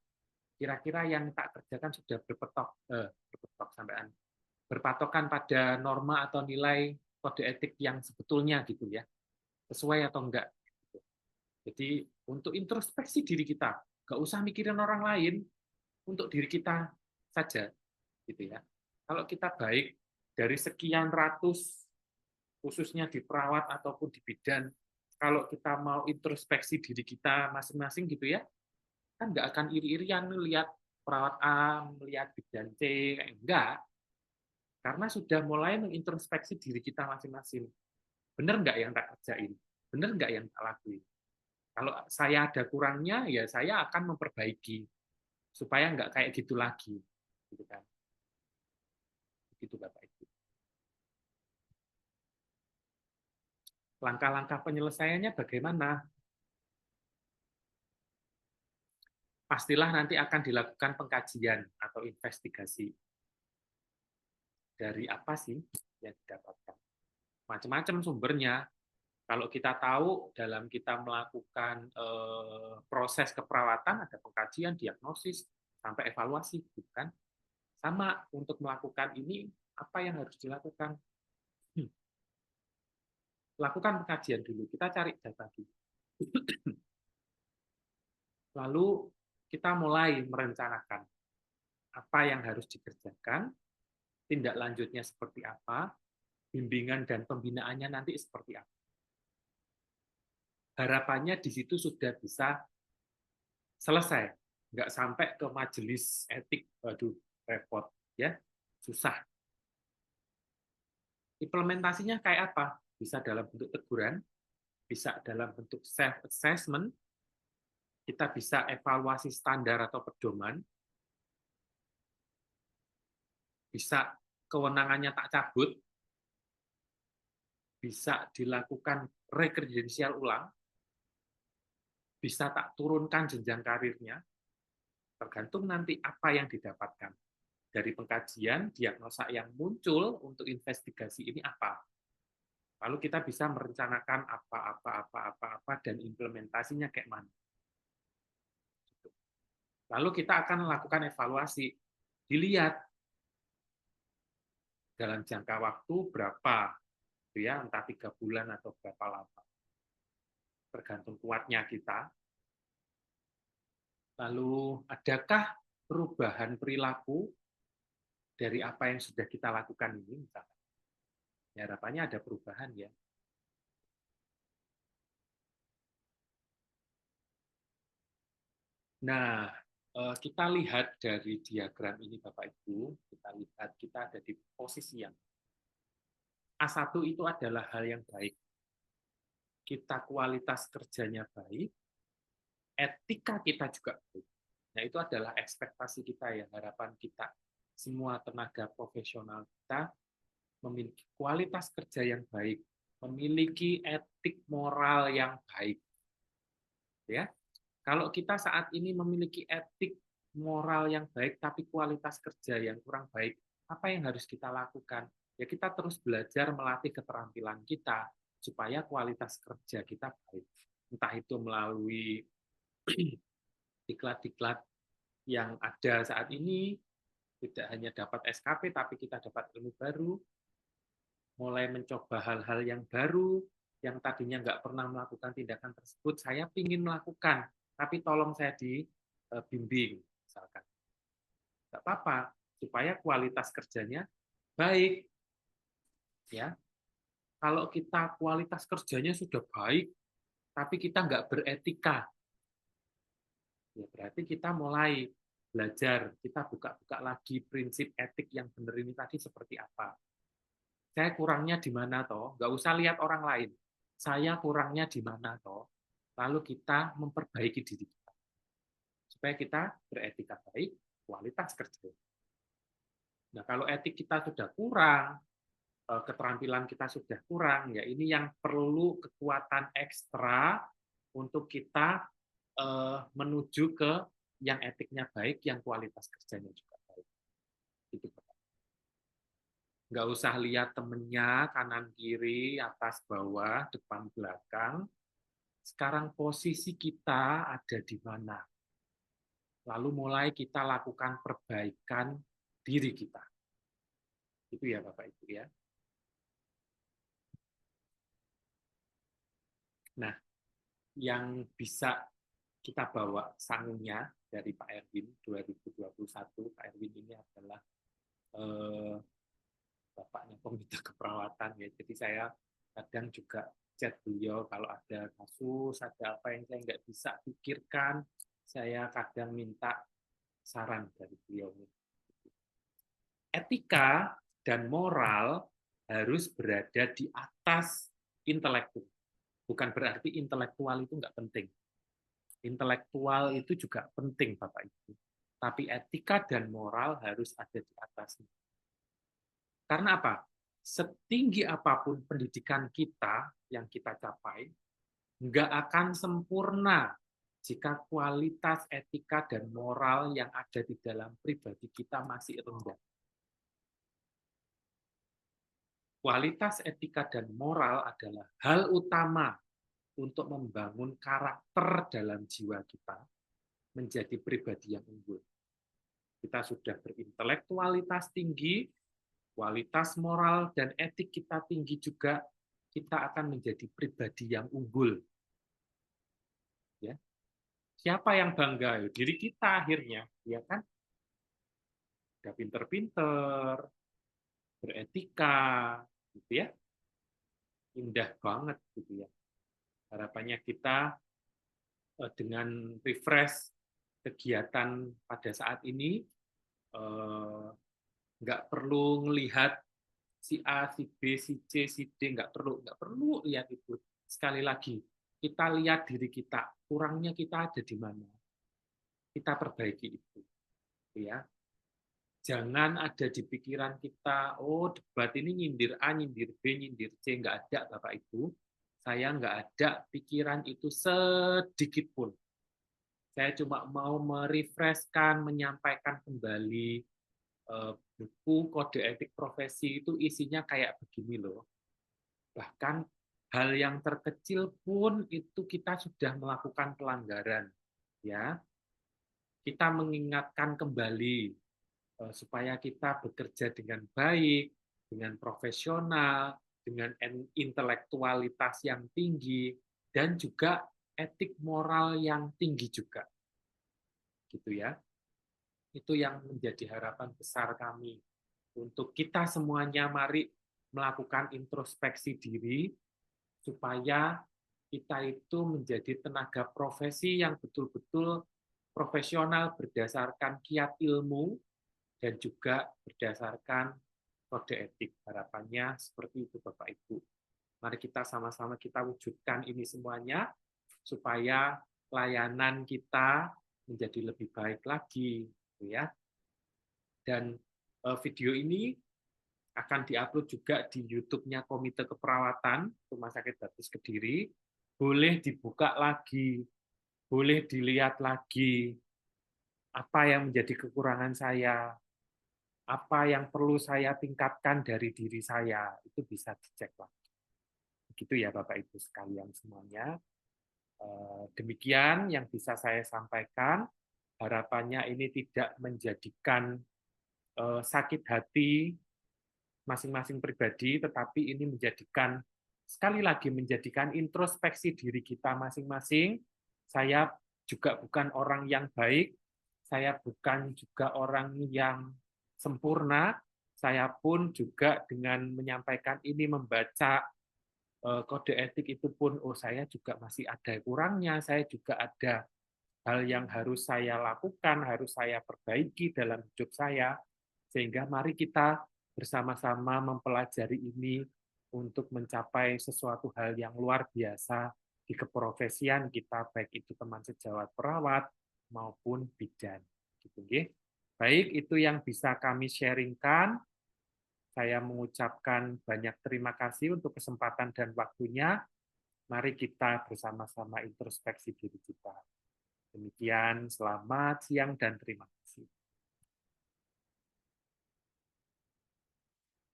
Kira-kira yang tak kerjakan sudah berpatokan pada norma atau nilai kode etik yang sebetulnya gitu ya, sesuai atau enggak. Jadi untuk introspeksi diri kita, nggak usah mikirin orang lain, untuk diri kita saja, gitu ya. Kalau kita baik dari sekian ratus, khususnya di perawat ataupun di bidan, kalau kita mau introspeksi diri kita masing-masing gitu ya, Kan nggak akan iri-irian lihat perawat A, melihat bidan C, enggak. Karena sudah mulai mengintrospeksi diri kita masing-masing. Benar nggak yang tak kerjain? Benar nggak yang tak lakuin? Kalau saya ada kurangnya, ya saya akan memperbaiki supaya nggak kayak gitu lagi, gitu kan? Begitu Bapak Ibu. Langkah-langkah penyelesaiannya bagaimana? Pastilah nanti akan dilakukan pengkajian atau investigasi. Dari apa sih yang didapatkan? Macam-macam sumbernya. Kalau kita tahu dalam kita melakukan proses keperawatan ada pengkajian, diagnosis, sampai evaluasi, bukan? Sama untuk melakukan ini apa yang harus dilakukan? Lakukan pengkajian dulu. Kita cari data dulu. Lalu kita mulai merencanakan apa yang harus dikerjakan, tindak lanjutnya seperti apa, bimbingan dan pembinaannya nanti seperti apa. Harapannya di situ sudah bisa selesai, nggak sampai ke majelis etik, waduh, repot, ya, susah. Implementasinya kayak apa? Bisa dalam bentuk teguran, bisa dalam bentuk self-assessment, kita bisa evaluasi standar atau pedoman, bisa kewenangannya tak cabut, bisa dilakukan rekredensial ulang, bisa tak turunkan jenjang karirnya, tergantung nanti apa yang didapatkan. Dari pengkajian, diagnosa yang muncul untuk investigasi ini apa. Lalu kita bisa merencanakan apa, dan implementasinya kayak mana. Lalu kita akan melakukan evaluasi. Dilihat dalam jangka waktu berapa, ya, entah 3 bulan atau berapa lama. Tergantung kuatnya kita. Lalu, adakah perubahan perilaku dari apa yang sudah kita lakukan ini? Misalkan, ya, harapannya ada perubahan, ya. Nah, kita lihat dari diagram ini, Bapak Ibu, kita lihat kita ada di posisi yang A1 itu adalah hal yang baik. Kita kualitas kerjanya baik, etika kita juga baik. Nah, itu adalah ekspektasi kita, ya, harapan kita. Semua tenaga profesional kita memiliki kualitas kerja yang baik, memiliki etik moral yang baik. Ya, kalau kita saat ini memiliki etik moral yang baik tapi kualitas kerja yang kurang baik, apa yang harus kita lakukan? Ya, kita terus belajar melatih keterampilan kita supaya kualitas kerja kita baik. Entah itu melalui diklat-diklat yang ada saat ini, tidak hanya dapat SKP, tapi kita dapat ilmu baru, mulai mencoba hal-hal yang baru, yang tadinya nggak pernah melakukan tindakan tersebut, saya ingin melakukan, tapi tolong saya dibimbing, misalkan. Nggak apa-apa, supaya kualitas kerjanya baik. Ya, kalau kita kualitas kerjanya sudah baik, tapi kita nggak beretika, ya berarti kita mulai belajar, kita buka-buka lagi prinsip etik yang benar ini tadi seperti apa. Saya kurangnya di mana toh? Nggak usah lihat orang lain. Saya kurangnya di mana toh? Lalu kita memperbaiki diri kita. Supaya kita beretika baik, kualitas kerja. Nah, kalau etik kita sudah kurang, keterampilan kita sudah kurang, ya ini yang perlu kekuatan ekstra untuk kita menuju ke yang etiknya baik, yang kualitas kerjanya juga baik. Itu nggak usah lihat temennya kanan kiri, atas bawah, depan belakang. Sekarang posisi kita ada di mana? Lalu mulai kita lakukan perbaikan diri kita. Itu ya Bapak Ibu, ya. Nah, yang bisa kita bawa sangnya dari Pak Erwin 2021, Pak Erwin ini adalah bapaknya Komite Keperawatan, ya. Jadi saya kadang juga chat beliau kalau ada kasus, ada apa yang saya nggak bisa pikirkan, saya kadang minta saran dari beliau. Etika dan moral harus berada di atas intelektual. Bukan berarti intelektual itu nggak penting. Intelektual itu juga penting, Bapak Ibu. Tapi etika dan moral harus ada di atasnya. Karena apa? Setinggi apapun pendidikan kita yang kita capai, nggak akan sempurna jika kualitas etika dan moral yang ada di dalam pribadi kita masih rendah. Kualitas etika dan moral adalah hal utama untuk membangun karakter dalam jiwa kita menjadi pribadi yang unggul. Kita sudah berintelektualitas tinggi, kualitas moral dan etik kita tinggi juga, kita akan menjadi pribadi yang unggul. Ya. Siapa yang bangga? Diri kita akhirnya, ya kan? Udah pinter-pinter, beretika, gitu ya. Indah banget gitu ya. Harapannya kita dengan refresh kegiatan pada saat ini nggak perlu melihat si A, si B, si C, si D, nggak perlu lihat itu. Sekali lagi, kita lihat diri kita, kurangnya kita ada di mana. Kita perbaiki itu. Ya. Jangan ada di pikiran kita, oh debat ini nyindir A, nyindir B, nyindir C, nggak ada Bapak Ibu. Saya nggak ada pikiran itu sedikit pun. Saya cuma mau merefreshkan, menyampaikan kembali buku kode etik profesi itu isinya kayak begini loh. Bahkan hal yang terkecil pun itu kita sudah melakukan pelanggaran. Ya, kita mengingatkan kembali supaya kita bekerja dengan baik, dengan profesional, dengan intelektualitas yang tinggi, dan juga etik moral yang tinggi juga. Gitu ya. Itu yang menjadi harapan besar kami. Untuk kita semuanya, mari melakukan introspeksi diri, supaya kita itu menjadi tenaga profesi yang betul-betul profesional berdasarkan kiat ilmu, dan juga berdasarkan kode etik. Harapannya seperti itu Bapak Ibu. Mari kita sama-sama kita wujudkan ini semuanya supaya layanan kita menjadi lebih baik lagi, gitu ya. Dan video ini akan diupload juga di YouTube-nya Komite Keperawatan Rumah Sakit Baptis Kediri. Boleh dibuka lagi, boleh dilihat lagi apa yang menjadi kekurangan saya, apa yang perlu saya tingkatkan dari diri saya, itu bisa dicek lagi. Begitu ya Bapak Ibu sekalian semuanya. Demikian yang bisa saya sampaikan. Harapannya ini tidak menjadikan sakit hati masing-masing pribadi, tetapi ini menjadikan, sekali lagi, menjadikan introspeksi diri kita masing-masing. Saya juga bukan orang yang baik, saya bukan juga orang yang sempurna, saya pun juga dengan menyampaikan ini, membaca kode etik itu pun, oh saya juga masih ada kurangnya, saya juga ada hal yang harus saya lakukan, harus saya perbaiki dalam hidup saya, sehingga mari kita bersama-sama mempelajari ini untuk mencapai sesuatu hal yang luar biasa di keprofesian kita, baik itu teman sejawat perawat maupun bidan. Gitu, nggih. Baik, itu yang bisa kami sharingkan. Saya mengucapkan banyak terima kasih untuk kesempatan dan waktunya. Mari kita bersama-sama introspeksi diri kita. Demikian, selamat siang dan terima kasih.